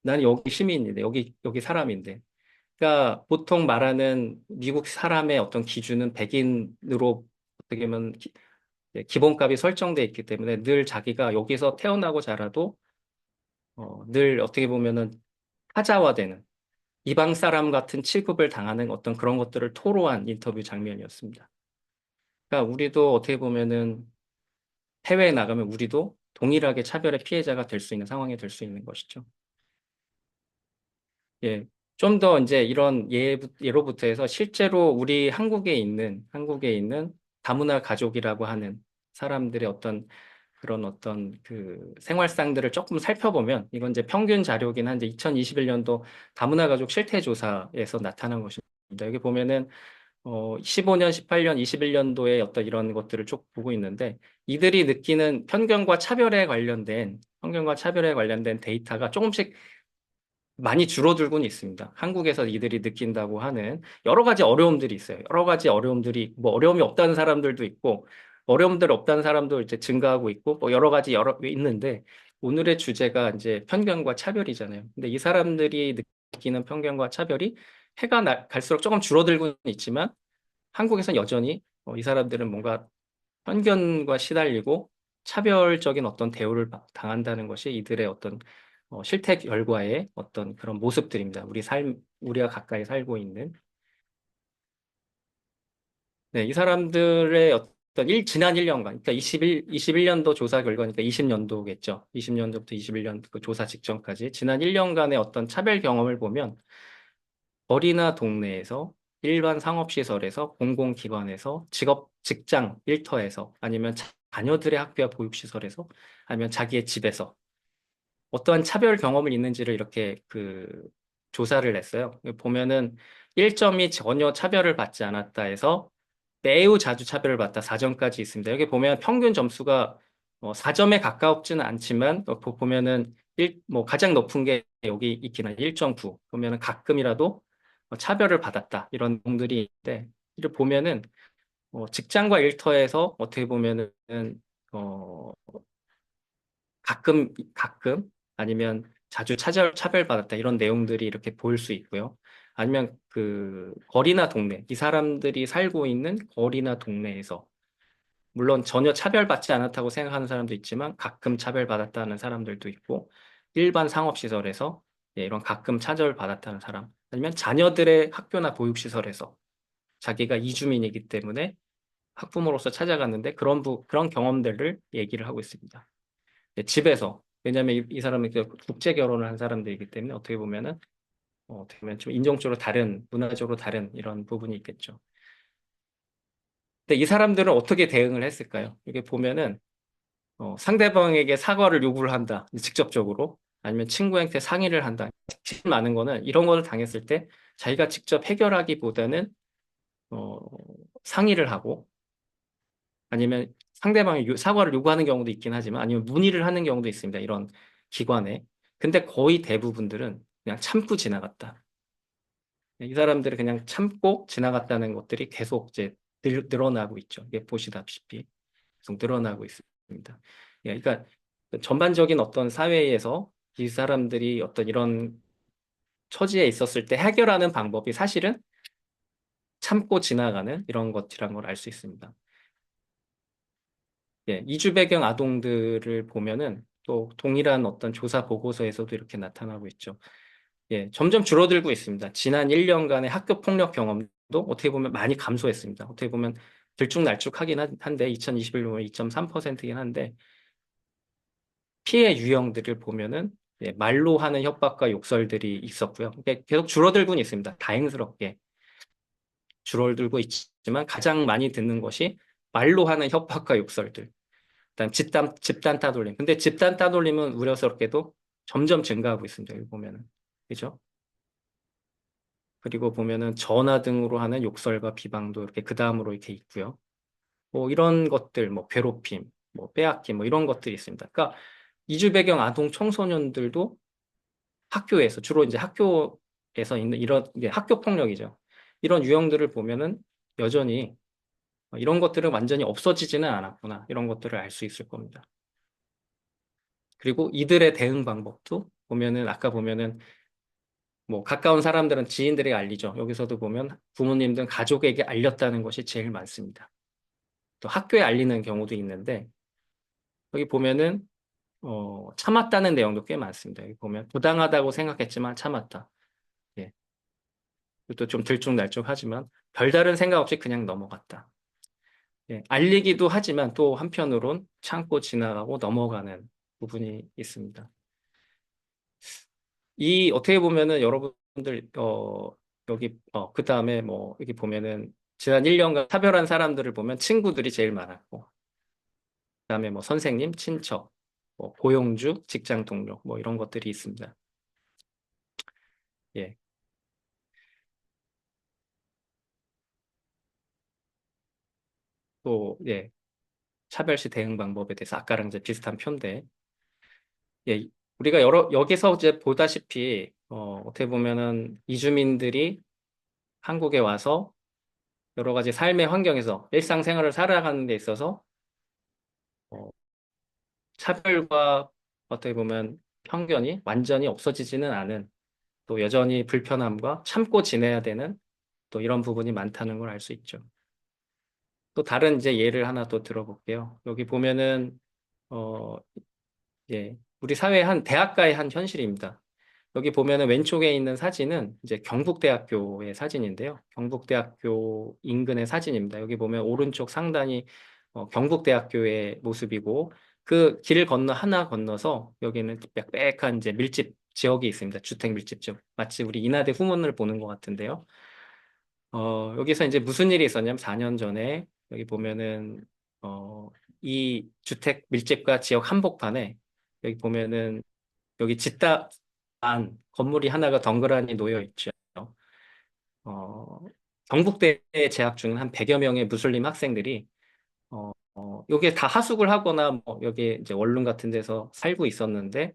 나는 여기 시민인데 여기 사람인데. 그러니까 보통 말하는 미국 사람의 어떤 기준은 백인으로 어떻게 보면 기본값이 설정돼 있기 때문에 늘 자기가 여기서 태어나고 자라도 늘 어떻게 보면은 타자화되는 이방 사람 같은 취급을 당하는 어떤 그런 것들을 토로한 인터뷰 장면이었습니다. 그러니까 우리도 어떻게 보면은 해외에 나가면 우리도 동일하게 차별의 피해자가 될 수 있는 상황이 될 수 있는 것이죠. 예. 좀 더 이제 이런 예로부터 해서 실제로 우리 한국에 있는 다문화 가족이라고 하는 사람들의 그런 어떤 그 생활상들을 조금 살펴보면 이건 이제 평균 자료긴 한데 2021년도 다문화 가족 실태 조사에서 나타난 것입니다. 여기 보면은 15년, 18년, 21년도의 어떤 이런 것들을 쭉 보고 있는데 이들이 느끼는 편견과 차별에 관련된 데이터가 조금씩 많이 줄어들고는 있습니다. 한국에서 이들이 느낀다고 하는 여러 가지 어려움들이 있어요. 여러 가지 어려움들이, 뭐 어려움이 없다는 사람들도 있고, 어려움들 없다는 사람도 이제 증가하고 있고, 뭐 여러 있는데, 오늘의 주제가 이제 편견과 차별이잖아요. 근데 이 사람들이 느끼는 편견과 차별이 갈수록 조금 줄어들고는 있지만, 한국에선 여전히 이 사람들은 뭔가 편견과 시달리고 차별적인 어떤 대우를 당한다는 것이 이들의 어떤 실태 결과의 어떤 그런 모습들입니다. 우리가 가까이 살고 있는. 네, 이 사람들의 어떤 지난 1년간, 그러니까 21년도 조사 결과니까 20년도겠죠. 20년도부터 21년 그 조사 직전까지 지난 1년간의 어떤 차별 경험을 보면 거리나 동네에서 일반 상업시설에서 공공기관에서 직장 일터에서 아니면 자녀들의 학교와 보육시설에서 아니면 자기의 집에서 어떠한 차별 경험을 있는지를 이렇게 그 조사를 했어요. 보면은 1점이 전혀 차별을 받지 않았다 해서 매우 자주 차별을 받다 4점까지 있습니다. 여기 보면 평균 점수가 4점에 가깝지는 않지만 보면은 뭐 가장 높은 게 여기 있긴 한 1.9. 보면은 가끔이라도 차별을 받았다 이런 내용들이 있는데 이를 보면은 직장과 일터에서 어떻게 보면은 어, 가끔 아니면 자주 차별받았다 이런 내용들이 이렇게 보일 수 있고요. 아니면 그 거리나 동네, 이 사람들이 살고 있는 거리나 동네에서 물론 전혀 차별받지 않았다고 생각하는 사람도 있지만 가끔 차별받았다는 사람들도 있고 일반 상업시설에서 이런 가끔 차별받았다는 사람 아니면 자녀들의 학교나 보육시설에서 자기가 이주민이기 때문에 학부모로서 찾아갔는데 그런 경험들을 얘기를 하고 있습니다. 집에서 왜냐하면 이 사람은 그 국제 결혼을 한 사람들이기 때문에 어떻게 보면 좀 인종적으로 다른 문화적으로 다른 이런 부분이 있겠죠. 근데 이 사람들은 어떻게 대응을 했을까요? 이게 보면은 상대방에게 사과를 요구를 한다 직접적으로 아니면 친구한테 상의를 한다. 제일 많은 거는 이런 거를 당했을 때 자기가 직접 해결하기보다는 어, 상의를 하고 아니면 상대방이 사과를 요구하는 경우도 있긴 하지만 아니면 문의를 하는 경우도 있습니다. 이런 기관에. 근데 거의 대부분들은 그냥 참고 지나갔다. 이 사람들이 그냥 참고 지나갔다는 것들이 계속 이제 늘어나고 있죠. 이게 보시다시피 계속 늘어나고 있습니다. 예, 그러니까 전반적인 어떤 사회에서 이 사람들이 어떤 이런 처지에 있었을 때 해결하는 방법이 사실은 참고 지나가는 이런 것이라는 걸 알 수 있습니다. 예, 이주 배경 아동들을 보면은 또 동일한 어떤 조사 보고서에서도 이렇게 나타나고 있죠. 예, 점점 줄어들고 있습니다. 지난 1년간의 학교 폭력 경험도 어떻게 보면 많이 감소했습니다. 어떻게 보면 들쭉날쭉하긴 한데 2021년에 2.3%이긴 한데 피해 유형들을 보면은 예, 말로 하는 협박과 욕설들이 있었고요. 계속 줄어들고는 있습니다. 다행스럽게 줄어들고 있지만 가장 많이 듣는 것이 말로 하는 협박과 욕설들. 그다음 집단 따돌림. 근데 집단 따돌림은 우려스럽게도 점점 증가하고 있습니다. 여기 보면은. 그죠? 그리고 보면은 전화 등으로 하는 욕설과 비방도 이렇게 그 다음으로 이렇게 있고요. 뭐 이런 것들, 뭐 괴롭힘, 뭐 빼앗김, 뭐 이런 것들이 있습니다. 그러니까 이주 배경 아동 청소년들도 학교에서 주로 이제 학교에서 있는 이런 이게 학교 폭력이죠. 이런 유형들을 보면은 여전히 이런 것들은 완전히 없어지지는 않았구나. 이런 것들을 알 수 있을 겁니다. 그리고 이들의 대응 방법도 보면은 아까 보면은 뭐 가까운 사람들은 지인들에게 알리죠. 여기서도 보면 부모님들은 가족에게 알렸다는 것이 제일 많습니다. 또 학교에 알리는 경우도 있는데 여기 보면은 참았다는 내용도 꽤 많습니다. 여기 보면 부당하다고 생각했지만 참았다. 예. 또 좀 들쭉날쭉하지만 별다른 생각 없이 그냥 넘어갔다. 예. 알리기도 하지만 또 한편으론 참고 지나가고 넘어가는 부분이 있습니다. 이 어떻게 보면은 여러분들 여기 그 다음에 뭐 여기 보면은 지난 1년간 차별한 사람들을 보면 친구들이 제일 많았고 그다음에 뭐 선생님, 친척, 뭐 고용주, 직장 동료 뭐 이런 것들이 있습니다. 예. 또 예. 차별시 대응 방법에 대해서 아까랑 이제 비슷한 표인데 예. 우리가 여기서 이제 보다시피 어떻게 보면은 이주민들이 한국에 와서 여러 가지 삶의 환경에서 일상생활을 살아가는 데 있어서 어, 차별과 어떻게 보면 편견이 완전히 없어지지는 않은 또 여전히 불편함과 참고 지내야 되는 또 이런 부분이 많다는 걸 알 수 있죠. 또 다른 이제 예를 하나 또 들어볼게요. 여기 보면은 어, 예, 우리 사회의 한 대학가의 한 현실입니다. 여기 보면은 왼쪽에 있는 사진은 이제 경북대학교의 사진인데요. 경북대학교 인근의 사진입니다. 여기 보면 오른쪽 상단이 경북대학교의 모습이고 그 길 건너 하나 건너서 여기는 빽빽한 이제 밀집 지역이 있습니다. 주택 밀집 지역. 마치 우리 인하대 후문을 보는 것 같은데요. 여기서 이제 무슨 일이 있었냐면 4년 전에 여기 보면은 이 주택 밀집과 지역 한복판에 여기 보면은 여기 짓다 안 건물이 하나가 덩그러니 놓여 있죠. 어, 경북대에 재학 중인 한 100여 명의 무슬림 학생들이 여기에 다 하숙을 하거나 뭐 여기 이제 원룸 같은 데서 살고 있었는데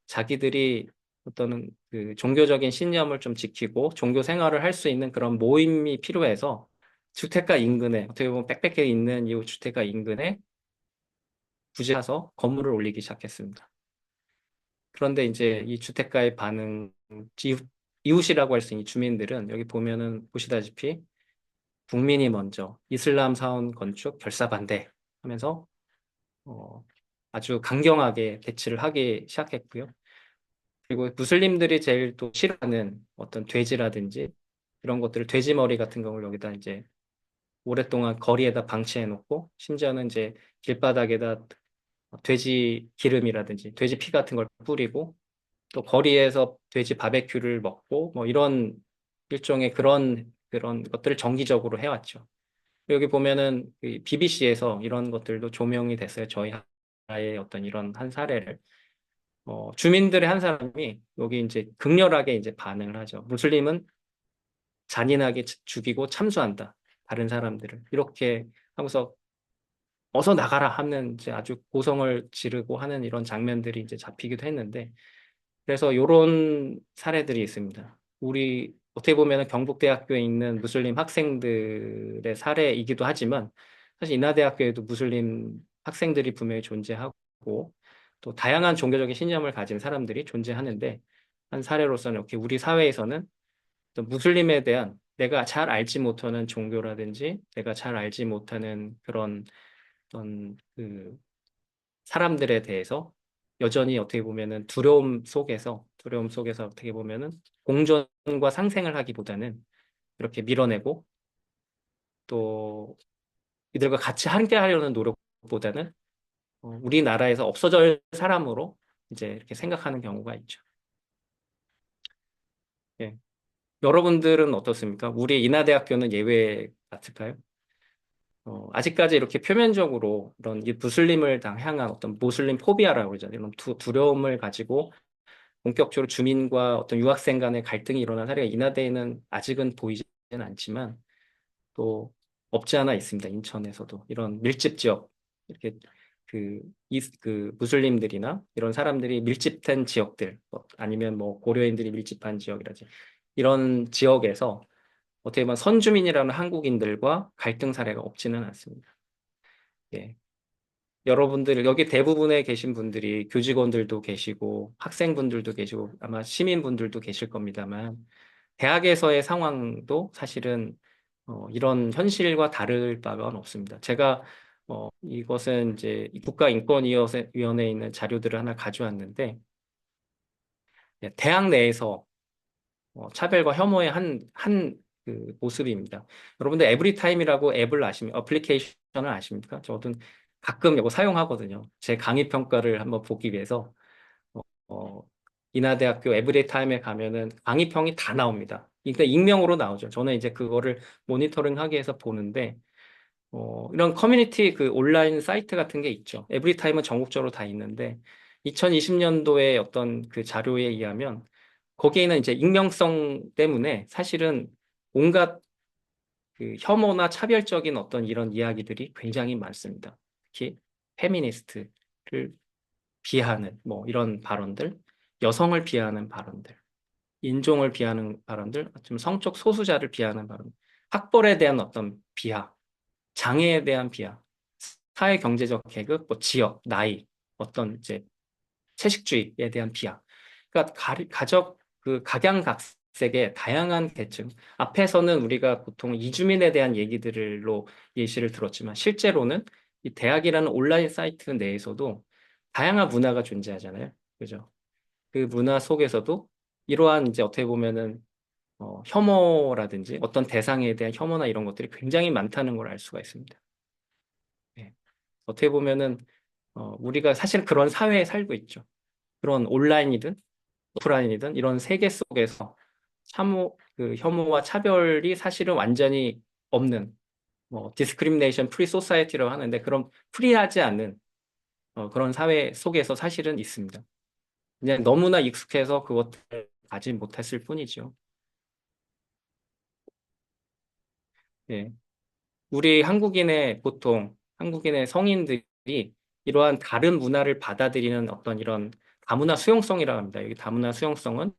자기들이 어떤 그 종교적인 신념을 좀 지키고 종교 생활을 할 수 있는 그런 모임이 필요해서 주택가 인근에 어떻게 보면 빽빽해 있는 이 주택가 인근에 부지 사서 건물을 올리기 시작했습니다. 그런데 이제 이 주택가의 반응, 이웃이라고 할 수 있는 이 주민들은 여기 보면은 보시다시피 국민이 먼저 이슬람 사원 건축 결사 반대 하면서 어, 아주 강경하게 대치를 하기 시작했고요. 그리고 무슬림들이 제일 또 싫어하는 어떤 돼지라든지 이런 것들을 돼지머리 같은 경우를 여기다 이제 오랫동안 거리에다 방치해 놓고 심지어는 이제 길바닥에다 돼지 기름이라든지 돼지 피 같은 걸 뿌리고 또 거리에서 돼지 바베큐를 먹고 뭐 이런 일종의 그런 것들을 정기적으로 해왔죠. 여기 보면은 BBC에서 이런 것들도 조명이 됐어요. 저희 나라의 어떤 이런 한 사례를. 주민들의 한 사람이 여기 이제 극렬하게 이제 반응을 하죠. 무슬림은 잔인하게 죽이고 참수한다. 다른 사람들을. 이렇게 하면서 어서 나가라 하는 이제 아주 고성을 지르고 하는 이런 장면들이 이제 잡히기도 했는데 그래서 이런 사례들이 있습니다. 우리 어떻게 보면 경북대학교에 있는 무슬림 학생들의 사례이기도 하지만 사실 인하대학교에도 무슬림 학생들이 분명히 존재하고 또 다양한 종교적인 신념을 가진 사람들이 존재하는데 한 사례로서는 이렇게 우리 사회에서는 또 무슬림에 대한 내가 잘 알지 못하는 종교라든지 내가 잘 알지 못하는 그런 어떤 그 사람들에 대해서 여전히 어떻게 보면은 두려움 속에서 어떻게 보면은 공존과 상생을 하기보다는 이렇게 밀어내고 또 이들과 같이 함께 하려는 노력보다는 우리나라에서 없어질 사람으로 이제 이렇게 생각하는 경우가 있죠. 예. 여러분들은 어떻습니까? 우리 인하대학교는 예외 같을까요? 아직까지 이렇게 표면적으로 이런 이 무슬림을 향한 어떤 무슬림 포비아라고 그러잖아요. 이런 두려움을 가지고 본격적으로 주민과 어떤 유학생 간의 갈등이 일어난 사례가 인하대에는 아직은 보이지는 않지만 또 없지 않아 있습니다. 인천에서도 이런 밀집 지역 이렇게 그 무슬림들이나 이런 사람들이 밀집된 지역들 아니면 뭐 고려인들이 밀집한 지역이라지 이런 지역에서 어떻게 보면 선주민이라는 한국인들과 갈등 사례가 없지는 않습니다. 예. 여러분들 여기 대부분에 계신 분들이 교직원들도 계시고 학생분들도 계시고 아마 시민분들도 계실 겁니다만 대학에서의 상황도 사실은 이런 현실과 다를 바가 없습니다. 제가 이것은 이제 국가인권위원회에 있는 자료들을 하나 가져왔는데 예, 대학 내에서 차별과 혐오의 한 모습입니다. 여러분들 에브리타임이라고 앱을 어플리케이션을 아십니까? 저도 가끔 이거 사용하거든요. 제 강의 평가를 한번 보기 위해서 어, 인하대학교 에브리타임에 가면은 강의평이 다 나옵니다. 그러니까 익명으로 나오죠. 저는 이제 그거를 모니터링하기 위해서 보는데 이런 커뮤니티 그 온라인 사이트 같은 게 있죠. 에브리타임은 전국적으로 다 있는데 2020년도에 어떤 그 자료에 의하면 거기에는 이제 익명성 때문에 사실은 온갖 그 혐오나 차별적인 어떤 이런 이야기들이 굉장히 많습니다. 특히 페미니스트를 비하하는 뭐 이런 발언들, 여성을 비하하는 발언들, 인종을 비하하는 발언들, 좀 성적 소수자를 비하하는 발언, 학벌에 대한 어떤 비하, 장애에 대한 비하, 사회 경제적 계급, 뭐 지역, 나이, 어떤 이제 채식주의에 대한 비하. 그러니까 가족 그 각양각색의 다양한 계층. 앞에서는 우리가 보통 이주민에 대한 얘기들로 예시를 들었지만 실제로는 이 대학이라는 온라인 사이트 내에서도 다양한 문화가 존재하잖아요. 그죠? 그 문화 속에서도 이러한 이제 어떻게 보면은 혐오라든지 어떤 대상에 대한 혐오나 이런 것들이 굉장히 많다는 걸 알 수가 있습니다. 예. 어떻게 보면은 우리가 사실 그런 사회에 살고 있죠. 그런 온라인이든 오프라인이든 이런 세계 속에서 그 혐오와 차별이 사실은 완전히 없는 뭐 디스크리미네이션 프리 소사이티라고 하는데 그런 프리하지 않은 그런 사회 속에서 사실은 있습니다. 그냥 너무나 익숙해서 그것들을 가지 못했을 뿐이죠. 예. 우리 보통 한국인의 성인들이 이러한 다른 문화를 받아들이는 어떤 이런 다문화 수용성이라고 합니다. 여기 다문화 수용성은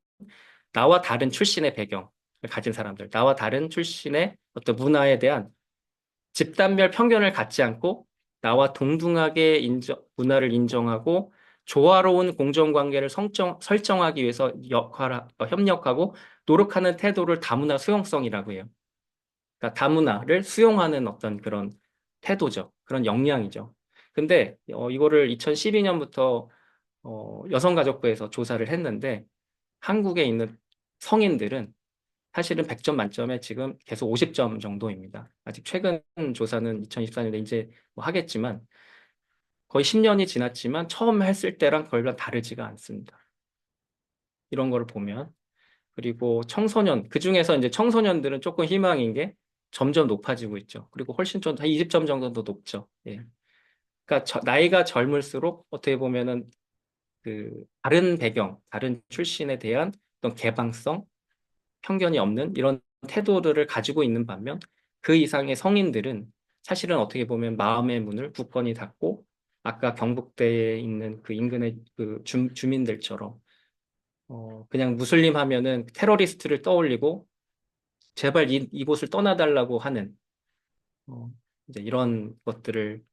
나와 다른 출신의 배경을 가진 사람들, 나와 다른 출신의 어떤 문화에 대한 집단별 편견을 갖지 않고 나와 동등하게 문화를 인정하고 조화로운 공정관계를 설정하기 위해서 협력하고 노력하는 태도를 다문화 수용성이라고 해요. 그러니까 다문화를 수용하는 어떤 그런 태도죠. 그런 역량이죠. 근데 이거를 2012년부터 여성가족부에서 조사를 했는데 한국에 있는 성인들은 사실은 100점 만점에 지금 계속 50점 정도입니다. 아직 최근 조사는 2024년에 이제 뭐 하겠지만 거의 10년이 지났지만 처음 했을 때랑 별반 다르지가 않습니다. 이런 거를 보면. 그리고 청소년, 그중에서 이제 청소년들은 조금 희망인 게 점점 높아지고 있죠. 그리고 훨씬 좀, 한 20점 정도 더 높죠. 예. 그러니까 나이가 젊을수록 어떻게 보면은 그 다른 배경, 다른 출신에 대한 어떤 개방성, 편견이 없는 이런 태도들을 가지고 있는 반면 그 이상의 성인들은 사실은 어떻게 보면 마음의 문을 굳건히 닫고 아까 경북대에 있는 그 인근의 그 주민들처럼 그냥 무슬림 하면은 테러리스트를 떠올리고 제발 이곳을 떠나달라고 하는 어, 이제 이런 것들을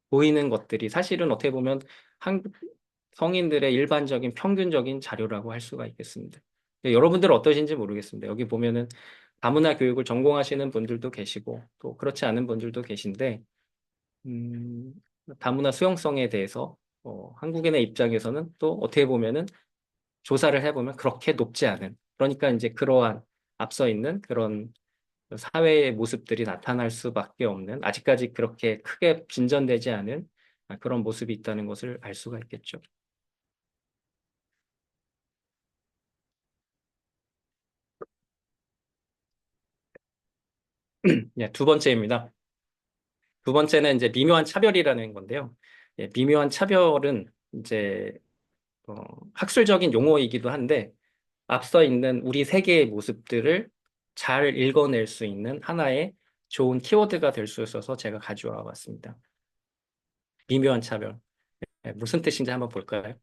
보이는 것들이 사실은 어떻게 보면 한국 성인들의 일반적인 평균적인 자료라고 할 수가 있겠습니다. 여러분들은 어떠신지 모르겠습니다. 여기 보면은 다문화 교육을 전공하시는 분들도 계시고 또 그렇지 않은 분들도 계신데 음, 다문화 수용성에 대해서 한국인의 입장에서는 또 어떻게 보면은 조사를 해보면 그렇게 높지 않은 그러니까 이제 그러한 앞서 있는 그런 사회의 모습들이 나타날 수밖에 없는 아직까지 그렇게 크게 진전되지 않은 그런 모습이 있다는 것을 알 수가 있겠죠. 네, 두 번째입니다. 두 번째는 이제 미묘한 차별이라는 건데요. 예, 미묘한 차별은 이제 어, 학술적인 용어이기도 한데 앞서 있는 우리 세계의 모습들을 잘 읽어낼 수 있는 하나의 좋은 키워드가 될 수 있어서 제가 가져와 봤습니다. 미묘한 차별. 예, 무슨 뜻인지 한번 볼까요?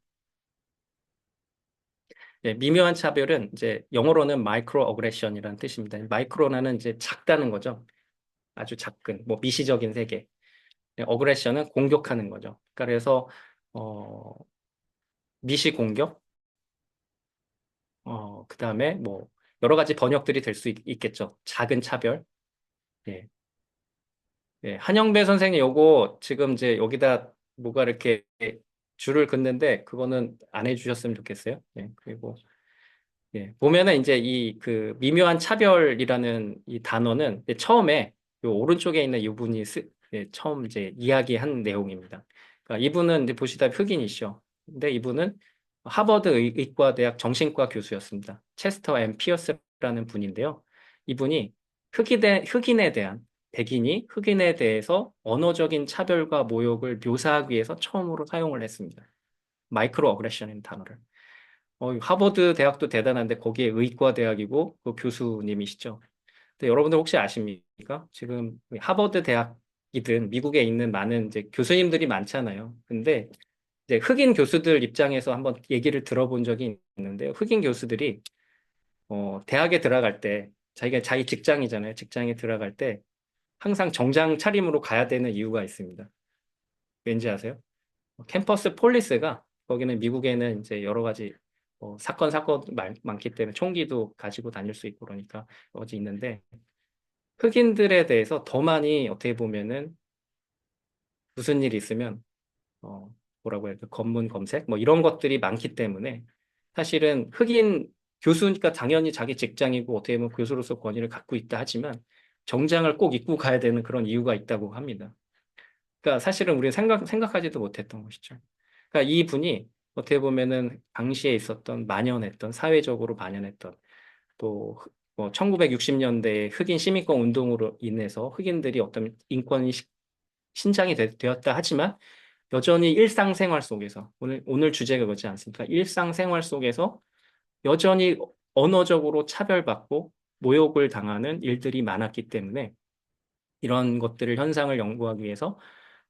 예, 미묘한 차별은 이제 영어로는 마이크로 어그레션이라는 뜻입니다. 마이크로나는 이제 작다는 거죠. 아주 작은, 뭐 미시적인 세계. 예, 어그레션은 공격하는 거죠. 그러니까 그래서 어, 미시 공격, 그다음에 뭐 여러 가지 번역들이 될 수 있겠죠. 작은 차별. 예. 예, 한영배 선생님 요거 지금 이제 여기다 뭐가 이렇게 줄을 긋는데 그거는 안 해주셨으면 좋겠어요. 예, 그리고 예, 보면은 이제 이 그 미묘한 차별이라는 이 단어는 이제 처음에 요 오른쪽에 있는 이분이 예, 처음 이제 이야기한 내용입니다. 그러니까 이분은 이제 보시다시피 흑인이시죠. 근데 이분은 하버드 의과대학 정신과 교수였습니다. 체스터 앤 피어스라는 분인데요. 이분이 흑인에 대한 백인이 흑인에 대해서 언어적인 차별과 모욕을 묘사하기 위해서 처음으로 사용을 했습니다. 마이크로 어그레션이라는 단어를. 하버드 대학도 대단한데 거기에 의과 대학이고 그 교수님이시죠. 근데 여러분들 혹시 아십니까? 지금 하버드 대학이든 미국에 있는 많은 이제 교수님들이 많잖아요. 근데 이제 흑인 교수들 입장에서 한번 얘기를 들어본 적이 있는데요. 흑인 교수들이 대학에 들어갈 때 자기가 자기 직장이잖아요. 직장에 들어갈 때 항상 정장 차림으로 가야 되는 이유가 있습니다. 왠지 아세요? 캠퍼스 폴리스가 거기는 미국에는 이제 여러 가지 사건 많기 때문에 총기도 가지고 다닐 수 있고 그러니까 어디 있는데 흑인들에 대해서 더 많이 어떻게 보면은 무슨 일이 있으면 뭐라고 해야 돼? 검문 검색 뭐 이런 것들이 많기 때문에 사실은 흑인 교수니까 당연히 자기 직장이고 어떻게 보면 교수로서 권위를 갖고 있다 하지만 정장을 꼭 입고 가야 되는 그런 이유가 있다고 합니다. 그러니까 사실은 우리가 생각하지도 못했던 것이죠. 그러니까 이 분이 어떻게 보면은 당시에 있었던 만연했던 사회적으로 만연했던 또 1960년대에 흑인 시민권 운동으로 인해서 흑인들이 어떤 인권이 신장이 되었다 하지만 여전히 일상생활 속에서 오늘 주제가 그렇지 않습니까? 일상생활 속에서 여전히 언어적으로 차별받고 모욕을 당하는 일들이 많았기 때문에 이런 것들을 현상을 연구하기 위해서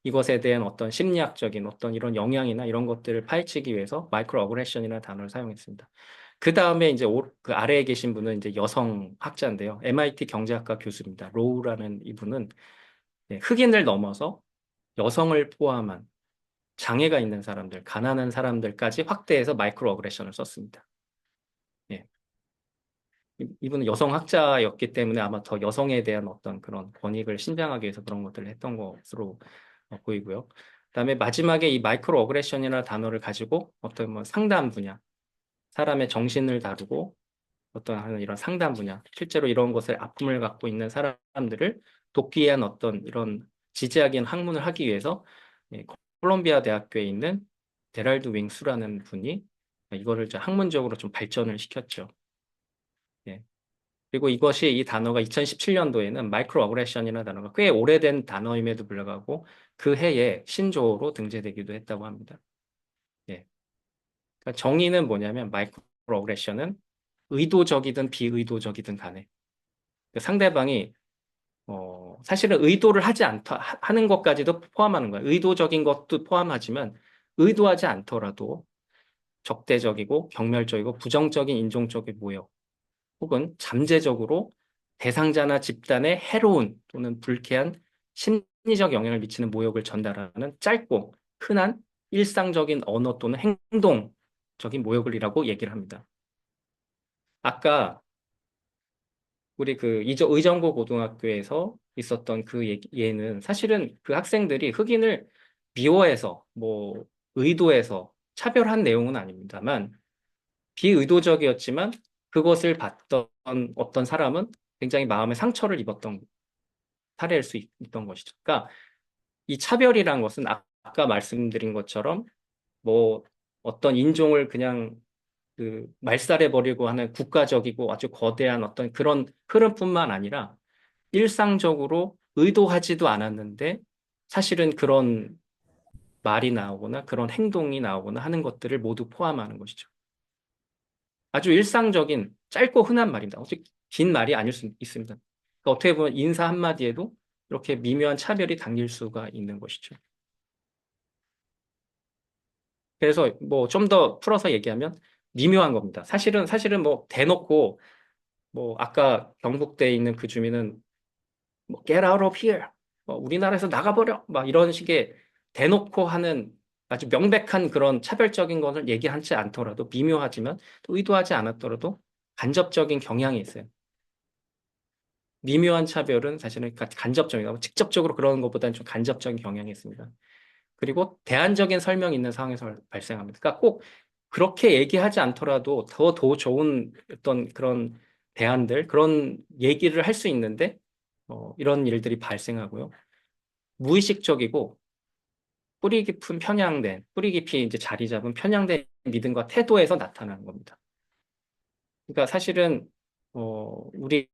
이것에 대한 어떤 심리학적인 어떤 이런 영향이나 이런 것들을 파헤치기 위해서 마이크로 어그레션이라는 단어를 사용했습니다. 그 다음에 이제 그 아래에 계신 분은 이제 여성 학자인데요. MIT 경제학과 교수입니다. 로우라는 이분은 흑인을 넘어서 여성을 포함한 장애가 있는 사람들, 가난한 사람들까지 확대해서 마이크로 어그레션을 썼습니다. 예. 이분은 여성 학자였기 때문에 아마 더 여성에 대한 어떤 그런 권익을 신장하기 위해서 그런 것들을 했던 것으로 보이고요. 그다음에 마지막에 이 마이크로 어그레션이라는 단어를 가지고 어떤 뭐 상담 분야, 사람의 정신을 다루고 어떤 하는 이런 상담 분야, 실제로 이런 것을 아픔을 갖고 있는 사람들을 돕기 위한 어떤 이런 지지하기 위한 학문을 하기 위해서 콜롬비아 대학교에 있는 데랄드 윙수라는 분이 이거를 학문적으로 좀 발전을 시켰죠. 예. 그리고 이 단어가 2017년도에는 마이크로 어그레션이라는 단어가 꽤 오래된 단어임에도 불구하고 그 해에 신조어로 등재되기도 했다고 합니다. 예. 그러니까 정의는 뭐냐면 마이크로 어그레션은 의도적이든 비의도적이든 간에 그 상대방이 사실은 의도를 하는 것까지도 포함하는 거예요. 의도적인 것도 포함하지만 의도하지 않더라도 적대적이고 경멸적이고 부정적인 인종적인 모욕 혹은 잠재적으로 대상자나 집단에 해로운 또는 불쾌한 심리적 영향을 미치는 모욕을 전달하는 짧고 흔한 일상적인 언어 또는 행동적인 모욕을이라고 얘기를 합니다. 아까 우리 그 의정부 고등학교에서 있었던 그 예는 사실은 그 학생들이 흑인을 미워해서 뭐 의도해서 차별한 내용은 아닙니다만 비의도적이었지만 그것을 봤던 어떤 사람은 굉장히 마음에 상처를 입었던 사례일 수 있던 것이죠. 그러니까 이 차별이란 것은 아까 말씀드린 것처럼 뭐 어떤 인종을 그냥 그 말살해버리고 하는 국가적이고 아주 거대한 어떤 그런 흐름뿐만 아니라 일상적으로 의도하지도 않았는데 사실은 그런 말이 나오거나 그런 행동이 나오거나 하는 것들을 모두 포함하는 것이죠. 아주 일상적인 짧고 흔한 말입니다. 어차피 긴 말이 아닐 수 있습니다. 그러니까 어떻게 보면 인사 한마디에도 이렇게 미묘한 차별이 당길 수가 있는 것이죠. 그래서 뭐 좀 더 풀어서 얘기하면 미묘한 겁니다. 사실은 뭐 대놓고 뭐 아까 경북대에 있는 그 주민은 뭐 get out of here, 우리나라에서 나가버려, 막 이런 식의 대놓고 하는 아주 명백한 그런 차별적인 것을 얘기하지 않더라도 미묘하지만 또 의도하지 않았더라도 간접적인 경향이 있어요. 미묘한 차별은 사실은 간접적이고 직접적으로 그러는 것보다는 좀 간접적인 경향이 있습니다. 그리고 대안적인 설명이 있는 상황에서 발생합니다. 그러니까 꼭 그렇게 얘기하지 않더라도 더 좋은 어떤 그런 대안들, 그런 얘기를 할 수 있는데 이런 일들이 발생하고요. 무의식적이고 뿌리 깊이 이제 자리 잡은 편향된 믿음과 태도에서 나타나는 겁니다. 그러니까 사실은 우리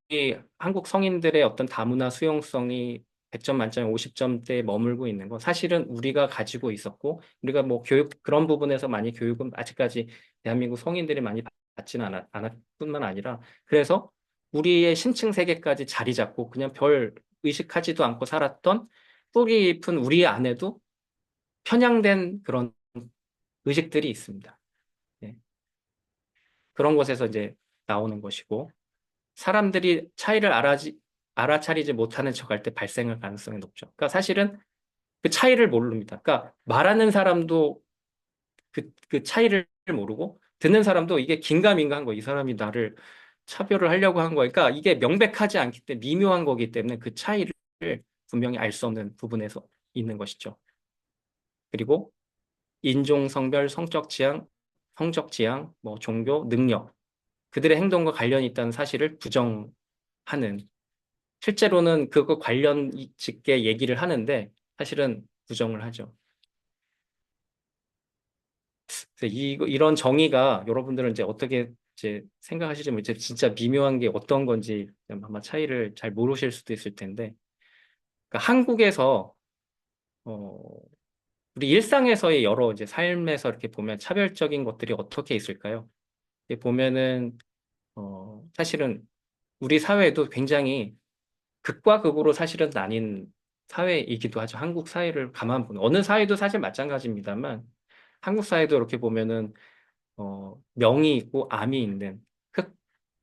한국 성인들의 어떤 다문화 수용성이 100점 만점에 50점대에 머물고 있는 건 사실은 우리가 가지고 있었고 우리가 뭐 그런 부분에서 많이 교육은 아직까지 대한민국 성인들이 많이 받지는 않았뿐만 아니라 그래서 우리의 심층 세계까지 자리 잡고 그냥 별 의식하지도 않고 살았던 뿌리 깊은 우리 안에도 편향된 그런 의식들이 있습니다. 네. 그런 곳에서 이제 나오는 것이고 사람들이 차이를 알아차리지 못하는 척할 때 발생할 가능성이 높죠. 그러니까 사실은 그 차이를 모릅니다. 그러니까 말하는 사람도 그 차이를 모르고 듣는 사람도 이게 긴가민가 한 거. 이 사람이 나를 차별을 하려고 한 거야. 그러니까 이게 명백하지 않기 때문에 미묘한 거기 때문에 그 차이를 분명히 알 수 없는 부분에서 있는 것이죠. 그리고 인종, 성별, 성적 지향, 뭐 종교, 능력, 그들의 행동과 관련이 있다는 사실을 부정하는, 실제로는 그거 관련 짓게 얘기를 하는데 사실은 부정을 하죠. 그래서 이런 정의가 여러분들은 이제 어떻게 이제 생각하실지 이제 진짜 미묘한 게 어떤 건지 아마 차이를 잘 모르실 수도 있을 텐데, 그러니까 한국에서 어, 우리 일상에서의 여러 이제 삶에서 이렇게 보면 차별적인 것들이 어떻게 있을까요? 이렇게 보면은 사실은 우리 사회도 굉장히 극과 극으로 사실은 나뉜 사회이기도 하죠. 한국 사회를 가만 보면 어느 사회도 사실 마찬가지입니다만 한국 사회도 이렇게 보면은 명이 있고 암이 있는, 흑,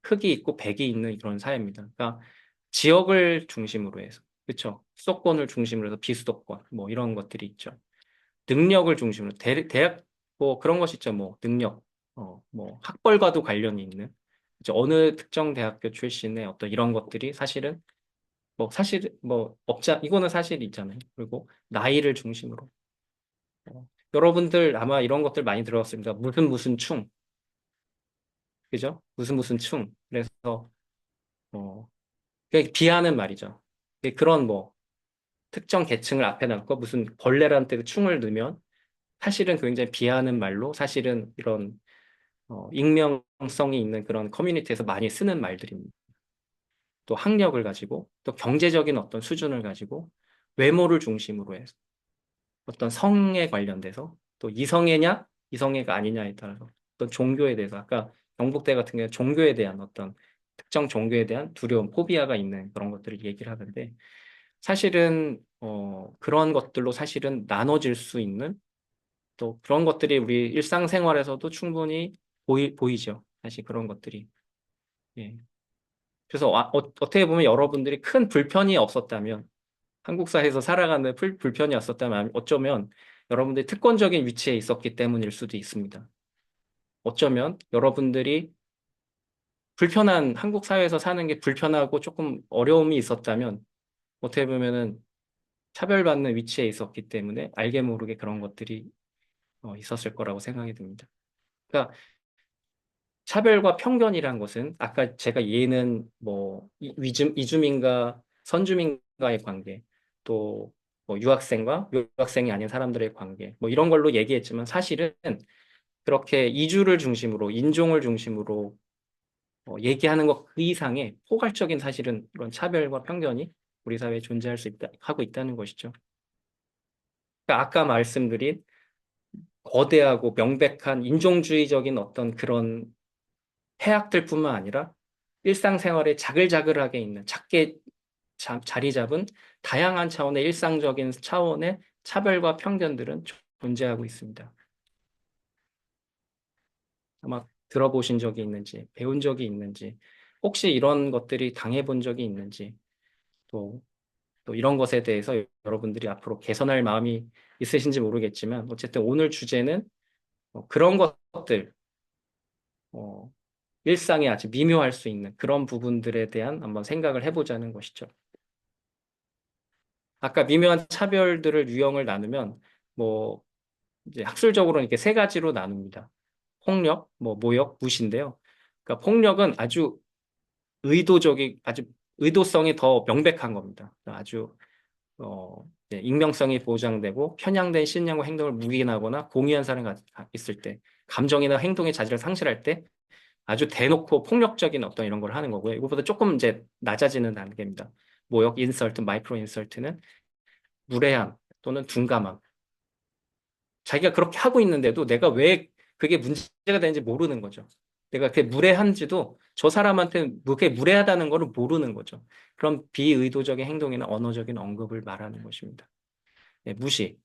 흑이 있고 백이 있는 그런 사회입니다. 그러니까 지역을 중심으로 해서, 그렇죠? 수도권을 중심으로 해서 비수도권 뭐 이런 것들이 있죠. 능력을 중심으로 대학 뭐 그런 것이 있죠. 뭐 능력, 뭐 학벌과도 관련이 있는, 이제 어느 특정 대학교 출신의 어떤 이런 것들이 사실은 뭐 사실 뭐 없자 이거는 사실이 있잖아요. 그리고 나이를 중심으로 여러분들 아마 이런 것들 많이 들어봤습니다. 무슨 충, 그죠? 무슨 충. 그래서 어 그게 비하는 말이죠. 그런 뭐 특정 계층을 앞에 놨고 무슨 벌레라는 때 충을 넣으면 사실은 굉장히 비하는 말로 사실은 이런 익명성이 있는 그런 커뮤니티에서 많이 쓰는 말들입니다. 또 학력을 가지고 또 경제적인 어떤 수준을 가지고 외모를 중심으로 해서 어떤 성에 관련돼서 또 이성애냐 이성애가 아니냐에 따라서 어떤 종교에 대해서 아까 경북대 같은 경우에 종교에 대한 어떤 특정 종교에 대한 두려움, 포비아가 있는 그런 것들을 얘기를 하는데 사실은 그런 것들로 사실은 나눠질 수 있는 또 그런 것들이 우리 일상생활에서도 충분히 보이죠. 사실 그런 것들이. 예. 그래서 어떻게 보면 여러분들이 큰 불편이 없었다면 한국 사회에서 살아가는 불편이 없었다면 어쩌면 여러분들이 특권적인 위치에 있었기 때문일 수도 있습니다. 어쩌면 여러분들이 불편한 한국 사회에서 사는 게 불편하고 조금 어려움이 있었다면 어떻게 보면은 차별받는 위치에 있었기 때문에 알게 모르게 그런 것들이 있었을 거라고 생각이 듭니다. 그러니까 차별과 편견이란 것은 아까 제가 얘는 뭐 이주민과 선주민과의 관계 또 뭐 유학생과 유학생이 아닌 사람들의 관계 뭐 이런 걸로 얘기했지만 사실은 그렇게 이주를 중심으로 인종을 중심으로 얘기하는 것 그 이상의 포괄적인 사실은 이런 차별과 편견이 우리 사회에 존재할 수 있다 하고 있다는 것이죠. 그러니까 아까 말씀드린 거대하고 명백한 인종주의적인 어떤 그런 해악들뿐만 아니라 일상생활에 자글자글하게 있는 작게 자리 잡은 다양한 차원의 일상적인 차원의 차별과 편견들은 존재하고 있습니다. 아마 들어보신 적이 있는지, 배운 적이 있는지, 혹시 이런 것들이 당해본 적이 있는지, 또, 또 이런 것에 대해서 여러분들이 앞으로 개선할 마음이 있으신지 모르겠지만, 어쨌든 오늘 주제는 그런 것들, 어, 일상에 아주 미묘할 수 있는 그런 부분들에 대한 한번 생각을 해보자는 것이죠. 아까 미묘한 차별들을 유형을 나누면 뭐 이제 학술적으로는 이렇게 세 가지로 나눕니다. 폭력, 뭐 모욕, 무시인데요. 그러니까 폭력은 아주 아주 의도성이 더 명백한 겁니다. 아주 익명성이 보장되고 편향된 신념과 행동을 묵인하거나 공유한 사람이 있을 때, 감정이나 행동의 자질을 상실할 때 아주 대놓고 폭력적인 어떤 이런 걸 하는 거고요. 이거보다 조금 이제 낮아지는 단계입니다. 모욕, 인설트, 마이크로 인설트는 무례함 또는 둔감함. 자기가 그렇게 하고 있는데도 내가 왜 그게 문제가 되는지 모르는 거죠. 내가 그게 무례한지도 저 사람한테 그게 무례하다는 거를 모르는 거죠. 그런 비의도적인 행동이나 언어적인 언급을 말하는 것입니다. 네, 무시.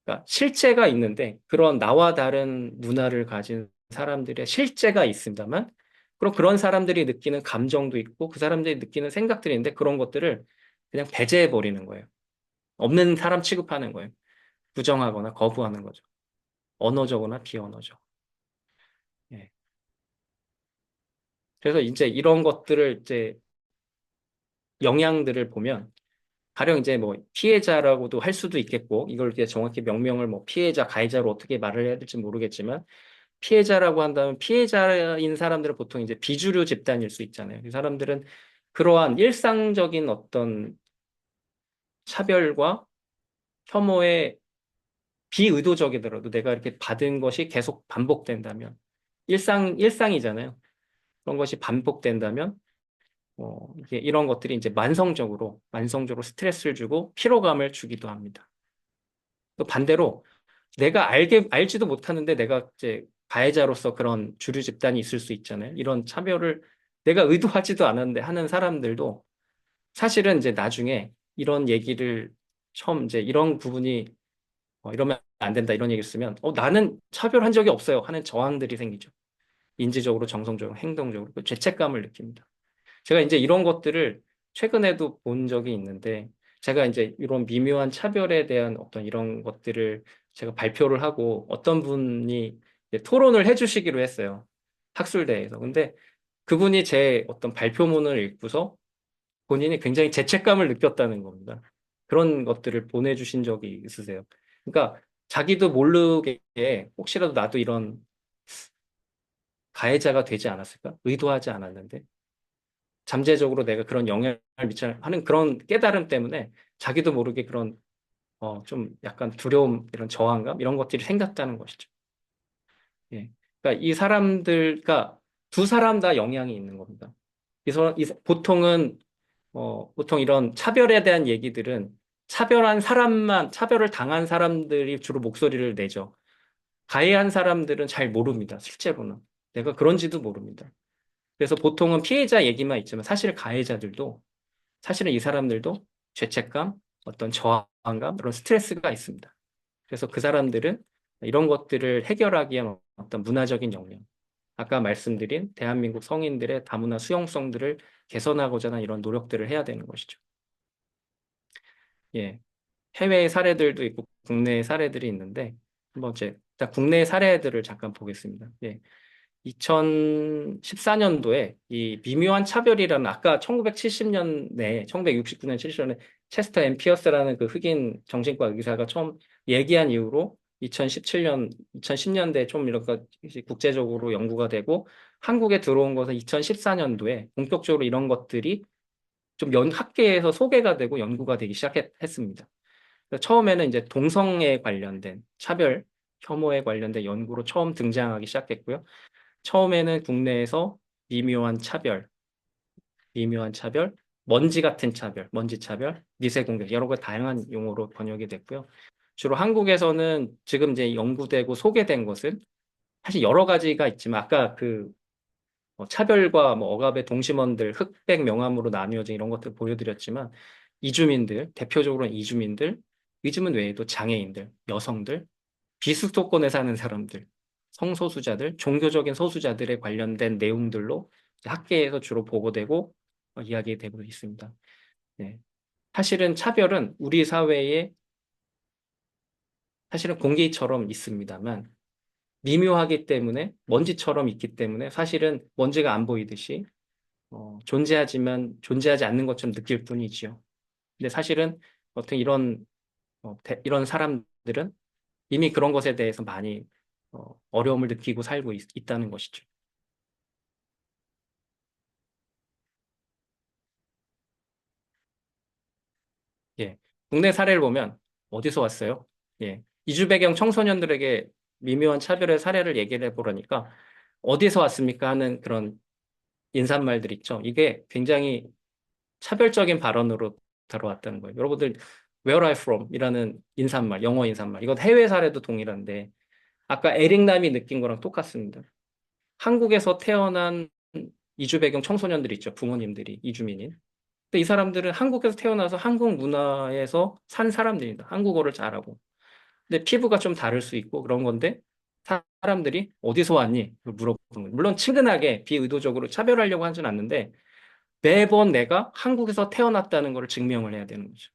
그러니까 실체가 있는데 그런 나와 다른 문화를 가진 사람들의 실체가 있습니다만 그럼 그런 사람들이 느끼는 감정도 있고 그 사람들이 느끼는 생각들이 있는데 그런 것들을 그냥 배제해 버리는 거예요. 없는 사람 취급하는 거예요. 부정하거나 거부하는 거죠. 언어적이나 비언어적. 예. 그래서 이제 이런 것들을 이제 영향들을 보면 가령 이제 뭐 피해자라고도 할 수도 있겠고 이걸 이제 정확히 명명을 뭐 피해자, 가해자로 어떻게 말을 해야 될지 모르겠지만 피해자라고 한다면 피해자인 사람들은 보통 이제 비주류 집단일 수 있잖아요. 이 사람들은 그러한 일상적인 어떤 차별과 혐오에 비의도적이더라도 내가 이렇게 받은 것이 계속 반복된다면 일상이잖아요. 그런 것이 반복된다면 이게 이런 것들이 이제 만성적으로 스트레스를 주고 피로감을 주기도 합니다. 또 반대로 내가 알지도 못하는데 내가 이제 가해자로서 그런 주류 집단이 있을 수 있잖아요. 이런 차별을 내가 의도하지도 않았는데 하는 사람들도 사실은 이제 나중에 이런 얘기를 처음 이제 이런 부분이 이러면 안 된다 이런 얘기를 쓰면 나는 차별한 적이 없어요 하는 저항들이 생기죠. 인지적으로, 정성적으로, 행동적으로 그 죄책감을 느낍니다. 제가 이제 이런 것들을 최근에도 본 적이 있는데 제가 이제 이런 미묘한 차별에 대한 어떤 이런 것들을 제가 발표를 하고 어떤 분이 이제 토론을 해주시기로 했어요. 학술대회에서. 근데 그분이 제 어떤 발표문을 읽고서 본인이 굉장히 죄책감을 느꼈다는 겁니다. 그런 것들을 보내주신 적이 있으세요. 그러니까 자기도 모르게 혹시라도 나도 이런 가해자가 되지 않았을까? 의도하지 않았는데 잠재적으로 내가 그런 영향을 미쳐 하는 그런 깨달음 때문에 자기도 모르게 그런 좀 약간 두려움, 이런 저항감 이런 것들이 생겼다는 것이죠. 예. 그러니까 이 사람들, 그러니까 두 사람 다 영향이 있는 겁니다. 그래서 보통 이런 차별에 대한 얘기들은 차별을 당한 사람들이 주로 목소리를 내죠. 가해한 사람들은 잘 모릅니다. 실제로는. 내가 그런지도 모릅니다. 그래서 보통은 피해자 얘기만 있지만 사실은 이 사람들도 죄책감, 어떤 저항감, 그런 스트레스가 있습니다. 그래서 그 사람들은 이런 것들을 해결하기 위한 어떤 문화적인 역량, 아까 말씀드린 대한민국 성인들의 다문화 수용성들을 개선하고자 하는 이런 노력들을 해야 되는 것이죠. 예. 해외의 사례들도 있고 국내의 사례들이 있는데 한번 일단 국내 사례들을 잠깐 보겠습니다. 예. 2014년도에 이 미묘한 차별이라는 아까 1970년대, 1969년, 70년에 체스터 앤 피어스라는 그 흑인 정신과 의사가 처음 얘기한 이후로 2017년, 2010년대에 좀 이렇게 국제적으로 연구가 되고 한국에 들어온 것은 2014년도에 본격적으로 이런 것들이 좀 학계에서 소개가 되고 연구가 되기 시작했습니다. 처음에는 이제 동성애에 관련된 차별, 혐오에 관련된 연구로 처음 등장하기 시작했고요. 처음에는 국내에서 미묘한 차별, 먼지 같은 차별, 먼지 차별, 미세 공격, 여러 가지 다양한 용어로 번역이 됐고요. 주로 한국에서는 지금 이제 연구되고 소개된 것은 사실 여러 가지가 있지만 아까 그 차별과 뭐 억압의 동심원들, 흑백 명함으로 나뉘어진 이런 것들 보여드렸지만 대표적으로는 이주민들, 이주민 외에도 장애인들, 여성들, 비수도권에 사는 사람들, 성소수자들, 종교적인 소수자들에 관련된 내용들로 학계에서 주로 보고되고 이야기되고 있습니다. 네. 사실은 차별은 우리 사회에 사실은 공기처럼 있습니다만 미묘하기 때문에 먼지처럼 있기 때문에 사실은 먼지가 안 보이듯이 존재하지만 존재하지 않는 것처럼 느낄 뿐이지요. 근데 사실은 어떤 이런 사람들은 이미 그런 것에 대해서 많이 어려움을 느끼고 살고 있다는 것이죠. 예. 국내 사례를 보면 어디서 왔어요? 예. 이주 배경 청소년들에게 미묘한 차별의 사례를 얘기를 해보라니까 어디서 왔습니까? 하는 그런 인사말들 있죠. 이게 굉장히 차별적인 발언으로 들어왔다는 거예요. 여러분들 Where are you from? 이라는 인사말, 영어 인사말. 이건 해외 사례도 동일한데 아까 에릭남이 느낀 거랑 똑같습니다. 한국에서 태어난 이주 배경 청소년들 있죠. 부모님들이 이주민인. 근데 이 사람들은 한국에서 태어나서 한국 문화에서 산 사람들입니다. 한국어를 잘하고. 근데 피부가 좀 다를 수 있고 그런 건데 사람들이 어디서 왔니? 물어보는 거예요. 물론 친근하게 비의도적으로 차별하려고 하진 않는데 매번 내가 한국에서 태어났다는 걸 증명을 해야 되는 거죠.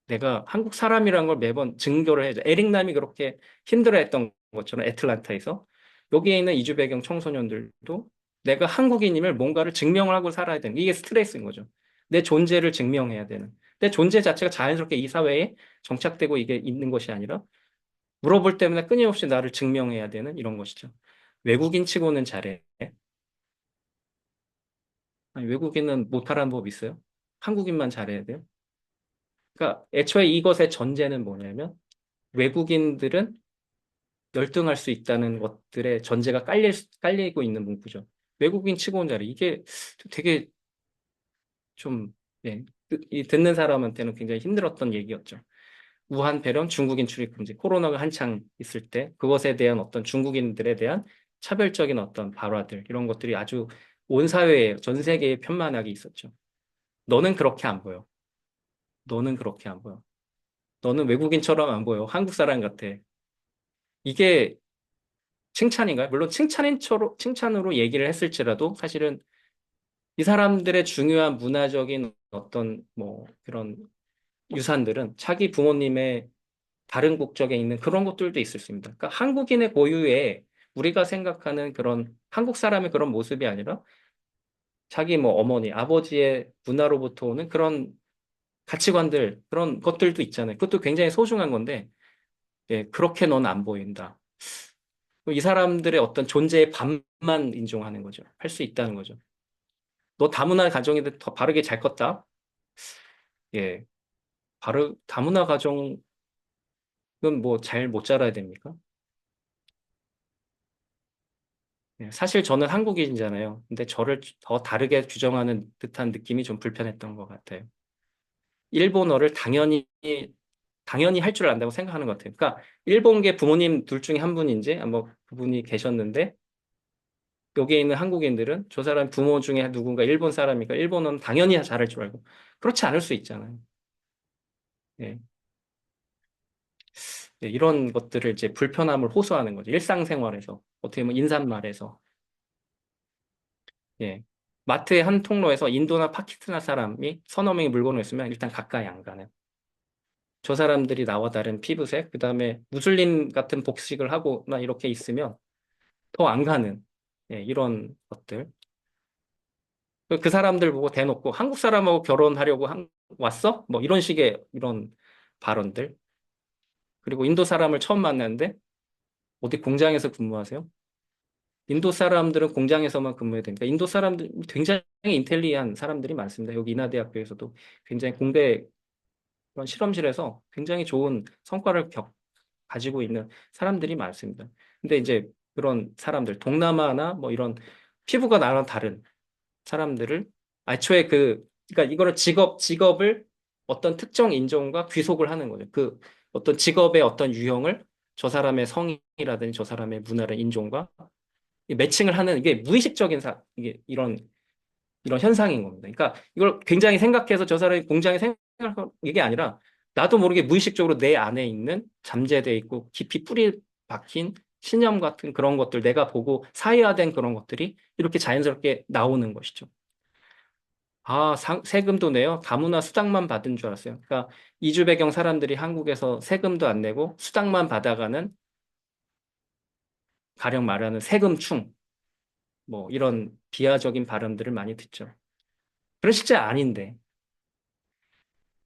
내가 한국 사람이라는 걸 매번 증거를 해줘. 에릭남이 그렇게 힘들어했던 것처럼 애틀란타에서 여기에 있는 이주 배경 청소년들도 내가 한국인임을 뭔가를 증명을 하고 살아야 되는 이게 스트레스인 거죠. 내 존재를 증명해야 되는. 내 존재 자체가 자연스럽게 이 사회에 정착되고 이게 있는 것이 아니라 물어볼 때마다 끊임없이 나를 증명해야 되는 이런 것이죠. 외국인 치고는 잘해. 아니, 외국인은 못하라는 법 있어요? 한국인만 잘해야 돼요? 그러니까 애초에 이것의 전제는 뭐냐면 외국인들은 열등할 수 있다는 것들의 전제가 깔리고 있는 문구죠. 외국인 치고는 잘해. 이게 되게 좀, 예, 이 듣는 사람한테는 굉장히 힘들었던 얘기였죠. 우한 폐렴 중국인 출입 금지, 코로나가 한창 있을 때 그것에 대한 어떤 중국인들에 대한 차별적인 어떤 발화들, 이런 것들이 아주 온 사회에, 전 세계에 편만하게 있었죠. 너는 그렇게 안 보여. 너는 그렇게 안 보여. 너는 외국인처럼 안 보여. 한국 사람 같아. 이게 칭찬인가요? 물론 칭찬으로 얘기를 했을지라도 사실은 이 사람들의 중요한 문화적인 어떤 뭐 그런 유산들은 자기 부모님의 다른 국적에 있는 그런 것들도 있을 수 있습니다. 그러니까 한국인의 고유의 우리가 생각하는 그런 한국 사람의 그런 모습이 아니라 자기 뭐 어머니, 아버지의 문화로부터 오는 그런 가치관들, 그런 것들도 있잖아요. 그것도 굉장히 소중한 건데, 예, 그렇게 넌 안 보인다. 이 사람들의 어떤 존재의 반만 인정하는 거죠. 할 수 있다는 거죠. 너 다문화 가정인데 더 바르게 잘 컸다? 예, 다문화 가정은 뭐 잘 못 자라야 됩니까? 예, 사실 저는 한국인이잖아요. 근데 저를 더 다르게 규정하는 듯한 느낌이 좀 불편했던 것 같아요. 일본어를 당연히 할 줄 안다고 생각하는 것 같아요. 그러니까 일본계 부모님 둘 중에 한 분인지 뭐 그분이 계셨는데 여기에 있는 한국인들은 저 사람 부모 중에 누군가 일본 사람이니까 일본어는 당연히 잘할 줄 알고 그렇지 않을 수 있잖아요. 예. 예, 이런 것들을 이제 불편함을 호소하는 거죠. 일상생활에서 어떻게 보면 인사말에서 예. 마트의 한 통로에서 인도나 파키스탄 사람이 서너 명의 물건을 있으면 일단 가까이 안 가는. 저 사람들이 나와 다른 피부색, 그 다음에 무슬림 같은 복식을 하거나 이렇게 있으면 더 안 가는 예, 이런 것들. 그 사람들 보고 대놓고 한국 사람하고 결혼하려고 왔어? 뭐 이런 식의 이런 발언들. 그리고 인도 사람을 처음 만났는데 어디 공장에서 근무하세요? 인도 사람들은 공장에서만 근무해야 되니까 인도 사람들 굉장히 인텔리한 사람들이 많습니다. 여기 인하대학교에서도 굉장히 공대 그런 실험실에서 굉장히 좋은 성과를 가지고 있는 사람들이 많습니다. 근데 이제 그런 사람들, 동남아나 뭐 이런 피부가 나랑 다른 사람들을 애초에 그러니까 이거를 직업을 어떤 특정 인종과 귀속을 하는 거죠. 그 어떤 직업의 어떤 유형을 저 사람의 성이라든지 저 사람의 문화를 인종과 이 매칭을 하는 이게 무의식적인 이게 이런 현상인 겁니다. 그러니까 이걸 굉장히 생각해서 저 사람이 공장에 생각한 이게 아니라 나도 모르게 무의식적으로 내 안에 있는 잠재돼 있고 깊이 뿌리 박힌 신념 같은 그런 것들 내가 보고 사회화된 그런 것들이 이렇게 자연스럽게 나오는 것이죠. 아, 세금도 내요? 다문화 수당만 받은 줄 알았어요. 그러니까 이주 배경 사람들이 한국에서 세금도 안 내고 수당만 받아가는 가령 말하는 세금충 뭐 이런 비하적인 발언들을 많이 듣죠. 그런 실제 아닌데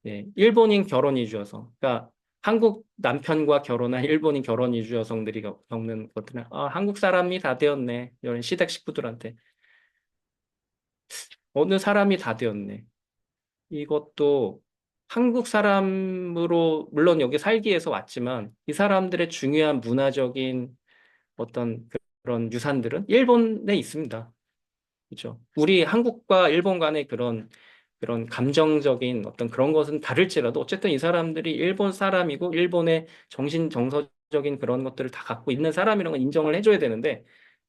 예, 일본인 결혼 이주 여성. 그러니까 한국 남편과 결혼한 일본인 결혼 이주 여성들이 겪는 것들은 아, 한국 사람이 다 되었네. 이런 시댁 식구들한테 어느 사람이 다 되었네. 이것도 한국 사람으로 물론 여기 살기 위해서 왔지만 이 사람들의 중요한 문화적인 어떤 그런 유산들은 일본에 있습니다. 그렇죠? 우리 한국과 일본 간의 그런 감정적인 어떤 그런 것은 다를지라도 어쨌든 이 사람들이 일본 사람이고 일본의 정신 정서적인 그런 것들을 다 갖고 있는 사람이라는 걸 인정을 해줘야 되는데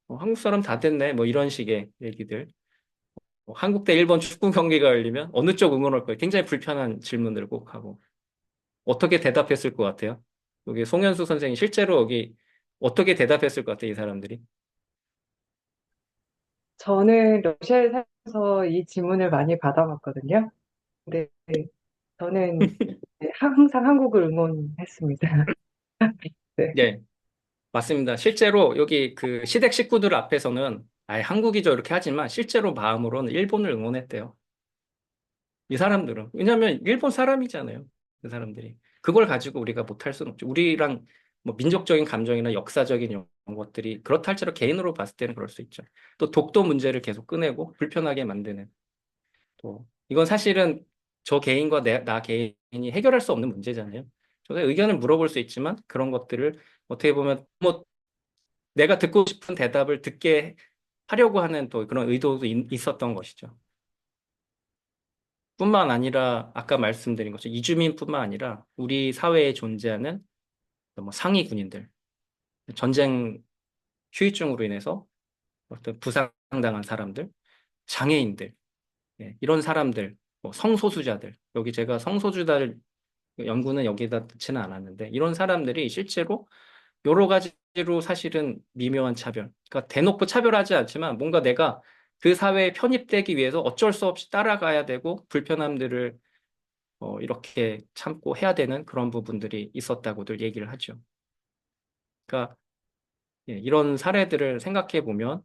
한국 사람 다 됐네 뭐 이런 식의 얘기들 한국 대 일본 축구 경기가 열리면 어느 쪽 응원할 거예요? 굉장히 불편한 질문들을 꼭 하고 어떻게 대답했을 것 같아요? 여기 송현수 선생이 실제로 여기 어떻게 대답했을 것 같아요? 이 사람들이 저는 러시아에 살면서 이 질문을 많이 받아봤거든요. 근데 저는 항상 한국을 응원했습니다. 네. 네, 맞습니다. 실제로 여기 그 시댁 식구들 앞에서는 아예 한국이죠 이렇게 하지만 실제로 마음으로는 일본을 응원했대요. 이 사람들은. 왜냐하면 일본 사람이잖아요. 그 사람들이. 그걸 가지고 우리가 못할 수는 없죠. 우리랑 뭐 민족적인 감정이나 역사적인 이런 것들이 그렇다 할지라도 개인으로 봤을 때는 그럴 수 있죠. 또 독도 문제를 계속 꺼내고 불편하게 만드는 또 이건 사실은 저 개인과 나 개인이 해결할 수 없는 문제잖아요. 저의 의견을 물어볼 수 있지만 그런 것들을 어떻게 보면 뭐 내가 듣고 싶은 대답을 듣게 하려고 하는 또 그런 의도도 있었던 것이죠. 뿐만 아니라 아까 말씀드린 것처럼 이주민뿐만 아니라 우리 사회에 존재하는 뭐 상위 군인들, 전쟁 후유증으로 인해서 어떤 부상당한 사람들, 장애인들, 예, 이런 사람들, 뭐 성소수자들, 여기 제가 성소수자들 연구는 여기다 넣지는 않았는데 이런 사람들이 실제로 여러 가지로 사실은 미묘한 차별, 그러니까 대놓고 차별하지 않지만 뭔가 내가 그 사회에 편입되기 위해서 어쩔 수 없이 따라가야 되고 불편함들을 이렇게 참고 해야 되는 그런 부분들이 있었다고들 얘기를 하죠. 그러니까 예, 이런 사례들을 생각해 보면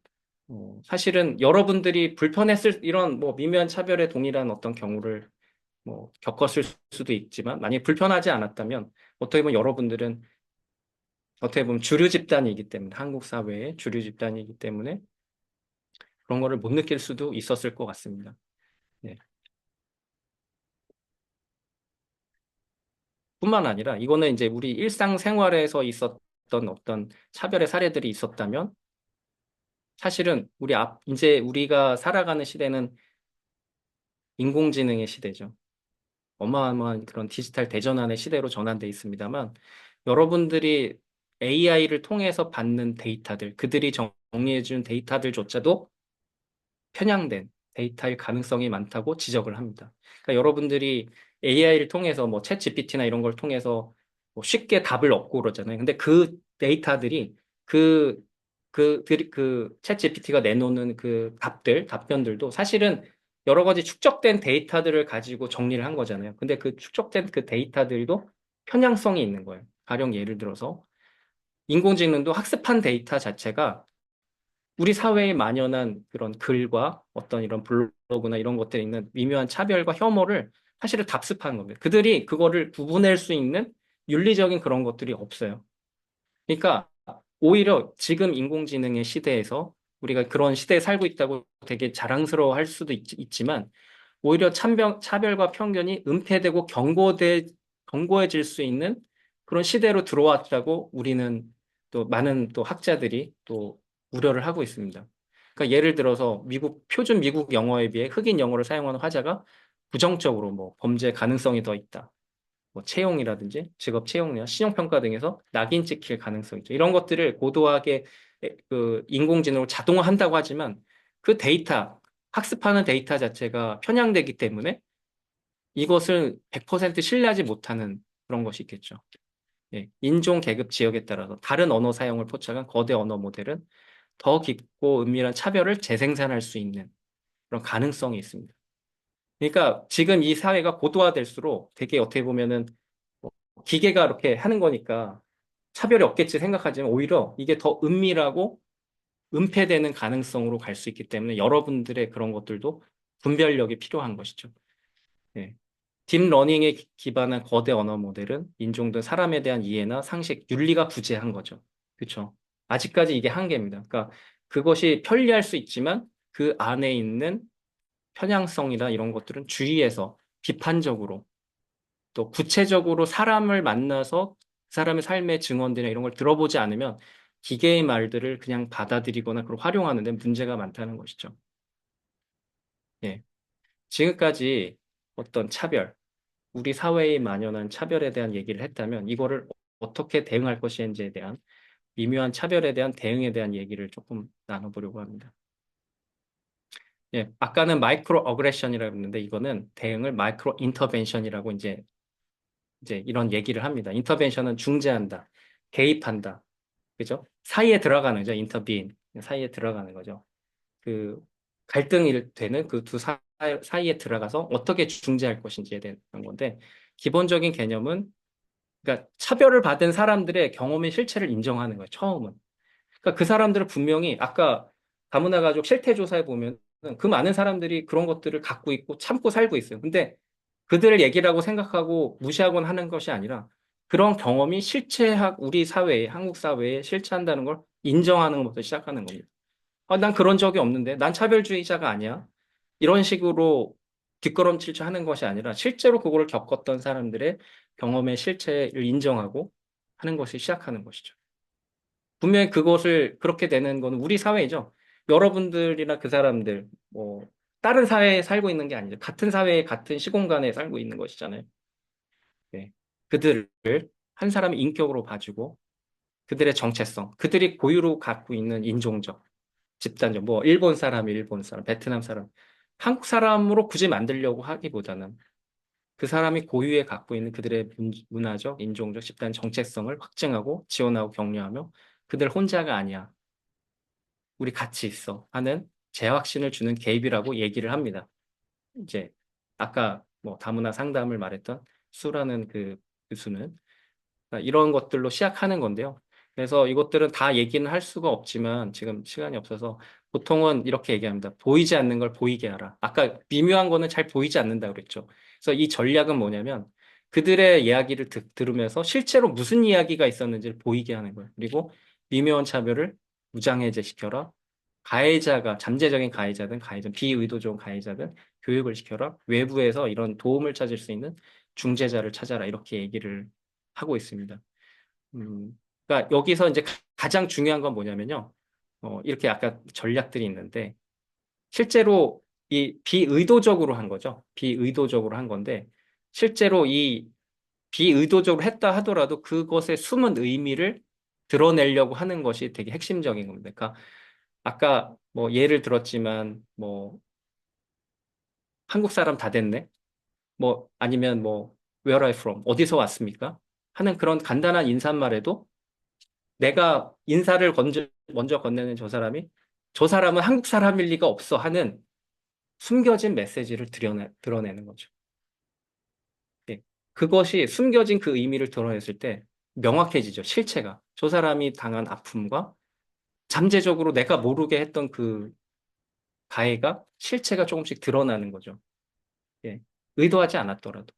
사실은 여러분들이 불편했을 이런 뭐 미묘한 차별에 동일한 어떤 경우를 뭐 겪었을 수도 있지만 만약에 불편하지 않았다면 어떻게 보면 여러분들은 어떻게 보면 주류 집단이기 때문에 한국 사회의 주류 집단이기 때문에 그런 거를 못 느낄 수도 있었을 것 같습니다. 네. 뿐만 아니라 이거는 이제 우리 일상생활에서 있었던 어떤 차별의 사례들이 있었다면 사실은 이제 우리가 살아가는 시대는 인공지능의 시대죠. 어마어마한 그런 디지털 대전환의 시대로 전환돼 있습니다만 여러분들이 AI를 통해서 받는 데이터들, 그들이 정리해준 데이터들조차도 편향된 데이터일 가능성이 많다고 지적을 합니다. 그러니까 여러분들이 AI를 통해서 뭐 챗 GPT나 이런 걸 통해서 뭐 쉽게 답을 얻고 그러잖아요. 근데 그 데이터들이 챗 GPT가 내놓는 그 답변들도 사실은 여러 가지 축적된 데이터들을 가지고 정리를 한 거잖아요. 근데 그 축적된 그 데이터들도 편향성이 있는 거예요. 가령 예를 들어서 인공지능도 학습한 데이터 자체가 우리 사회에 만연한 그런 글과 어떤 이런 블로그나 이런 것들에 있는 미묘한 차별과 혐오를 사실은 답습하는 겁니다. 그들이 그거를 구분할 수 있는 윤리적인 그런 것들이 없어요. 그러니까 오히려 지금 인공지능의 시대에서 우리가 그런 시대에 살고 있다고 되게 자랑스러워 할 수도 있지만 오히려 차별과 편견이 은폐되고 견고해질 수 있는 그런 시대로 들어왔다고 우리는 또 많은 또 학자들이 또 우려를 하고 있습니다. 그러니까 예를 들어서 표준 미국 영어에 비해 흑인 영어를 사용하는 화자가 부정적으로 뭐 범죄 가능성이 더 있다. 뭐 채용이라든지 직업 채용이나 신용평가 등에서 낙인 찍힐 가능성이 있죠. 이런 것들을 고도하게 그 인공지능으로 자동화한다고 하지만 그 학습하는 데이터 자체가 편향되기 때문에 이것을 100% 신뢰하지 못하는 그런 것이 있겠죠. 예, 인종, 계급, 지역에 따라서 다른 언어 사용을 포착한 거대 언어 모델은 더 깊고 은밀한 차별을 재생산할 수 있는 그런 가능성이 있습니다. 그러니까 지금 이 사회가 고도화될수록 되게 어떻게 보면은 뭐 기계가 이렇게 하는 거니까 차별이 없겠지 생각하지만 오히려 이게 더 은밀하고 은폐되는 가능성으로 갈 수 있기 때문에 여러분들의 그런 것들도 분별력이 필요한 것이죠. 예. 딥러닝에 기반한 거대 언어 모델은 인종 등 사람에 대한 이해나 상식, 윤리가 부재한 거죠. 그렇죠? 아직까지 이게 한계입니다. 그러니까 그것이 편리할 수 있지만 그 안에 있는 편향성이나 이런 것들은 주의해서 비판적으로 또 구체적으로 사람을 만나서 그 사람의 삶의 증언들이나 이런 걸 들어보지 않으면 기계의 말들을 그냥 받아들이거나 그걸 활용하는데 문제가 많다는 것이죠. 예. 지금까지 어떤 우리 사회에 만연한 차별에 대한 얘기를 했다면 이거를 어떻게 대응할 것인지에 대한 미묘한 차별에 대한 대응에 대한 얘기를 조금 나눠보려고 합니다. 예, 아까는 마이크로 어그레션이라고 했는데 이거는 대응을 마이크로 인터벤션이라고 이제 이런 얘기를 합니다. 인터벤션은 중재한다, 개입한다, 그죠? 사이에 들어가는 거죠. 인터빈 사이에 들어가는 거죠. 그 갈등이 되는 그 두 사이에 들어가서 어떻게 중재할 것인지에 대한 건데 기본적인 개념은 그러니까 차별을 받은 사람들의 경험의 실체를 인정하는 거예요. 처음은. 그러니까 그 사람들은 분명히 아까 다문화 가족 실태 조사에 보면 그 많은 사람들이 그런 것들을 갖고 있고 참고 살고 있어요. 근데 그들을 얘기라고 생각하고 무시하거나 하는 것이 아니라 그런 경험이 우리 사회에, 한국 사회에 실체한다는 걸 인정하는 것부터 시작하는 겁니다. 난 그런 적이 없는데, 난 차별주의자가 아니야. 이런 식으로 뒷걸음질 하는 것이 아니라 실제로 그거를 겪었던 사람들의 경험의 실체를 인정하고 하는 것이 시작하는 것이죠. 분명히 그것을 그렇게 되는 건 우리 사회죠. 여러분들이나 그 사람들, 뭐, 다른 사회에 살고 있는 게 아니죠. 같은 사회에 같은 시공간에 살고 있는 것이잖아요. 네. 그들을 한 사람의 인격으로 봐주고 그들의 정체성, 그들이 고유로 갖고 있는 인종적, 집단적, 뭐, 일본 사람, 베트남 사람, 한국 사람으로 굳이 만들려고 하기보다는 그 사람이 고유에 갖고 있는 그들의 문화적, 인종적, 집단 정체성을 확증하고 지원하고 격려하며 그들 혼자가 아니야. 우리 같이 있어 하는 재확신을 주는 개입이라고 얘기를 합니다. 이제 아까 뭐 다문화 상담을 말했던 수라는 그 교수는 이런 것들로 시작하는 건데요. 그래서 이것들은 다 얘기는 할 수가 없지만 지금 시간이 없어서 보통은 이렇게 얘기합니다. 보이지 않는 걸 보이게 하라. 아까 미묘한 거는 잘 보이지 않는다 그랬죠. 그래서 이 전략은 뭐냐면 그들의 이야기를 들으면서 실제로 무슨 이야기가 있었는지를 보이게 하는 거예요. 그리고 미묘한 차별을 무장해제시켜라. 가해자가 잠재적인 가해자든 비의도적인 가해자든 교육을 시켜라. 외부에서 이런 도움을 찾을 수 있는 중재자를 찾아라. 이렇게 얘기를 하고 있습니다. 그러니까 여기서 이제 가장 중요한 건 뭐냐면요. 이렇게 아까 전략들이 있는데 실제로 이 비의도적으로 한 거죠. 비의도적으로 한 건데 실제로 이 비의도적으로 했다 하더라도 그것의 숨은 의미를 드러내려고 하는 것이 되게 핵심적인 겁니다. 그러니까 아까 뭐 예를 들었지만 뭐 한국 사람 다 됐네. 뭐 아니면 뭐 Where are you from? 어디서 왔습니까? 하는 그런 간단한 인사말에도 내가 인사를 먼저 건네는 저 사람은 한국 사람일 리가 없어 하는 숨겨진 메시지를 드러내는 거죠. 예. 그것이 숨겨진 그 의미를 드러냈을 때 명확해지죠. 실체가. 저 사람이 당한 아픔과 잠재적으로 내가 모르게 했던 그 가해가 실체가 조금씩 드러나는 거죠. 예. 의도하지 않았더라도.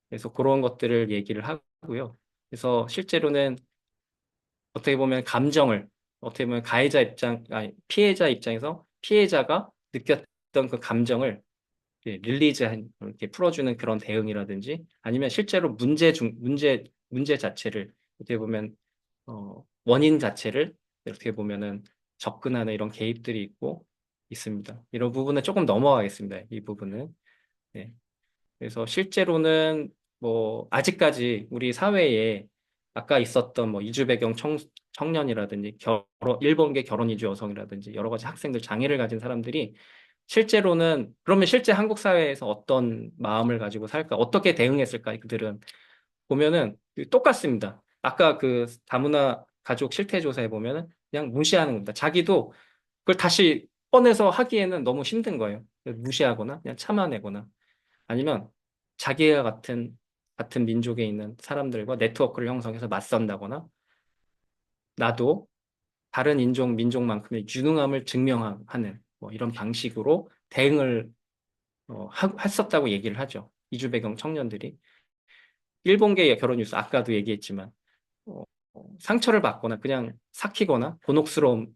그래서 그런 것들을 얘기를 하고요. 그래서 실제로는 어떻게 보면 어떻게 보면 피해자 입장에서 피해자가 느꼈던 그 감정을 이렇게 풀어주는 그런 대응이라든지 아니면 실제로 문제 자체를 어떻게 보면, 원인 자체를 어떻게 보면은 접근하는 이런 개입들이 있습니다. 이런 부분은 조금 넘어가겠습니다. 이 부분은. 네. 그래서 실제로는 뭐 아직까지 우리 사회에 아까 있었던 뭐 이주 배경 청년이라든지 일본계 결혼 이주 여성이라든지 여러 가지 학생들 장애를 가진 사람들이 실제로는 그러면 실제 한국 사회에서 어떤 마음을 가지고 살까? 어떻게 대응했을까? 그들은 보면은 똑같습니다. 아까 그 다문화 가족 실태 조사에 보면은 그냥 무시하는 겁니다. 자기도 그걸 다시 꺼내서 하기에는 너무 힘든 거예요. 무시하거나 그냥 참아내거나 아니면 자기와 같은 민족에 있는 사람들과 네트워크를 형성해서 맞선다거나 나도 다른 민족만큼의 유능함을 증명하는 뭐 이런 방식으로 대응을 했었다고 얘기를 하죠. 이주 배경 청년들이. 일본계 결혼 뉴스 아까도 얘기했지만 어, 상처를 받거나 그냥 삭히거나 곤혹스러움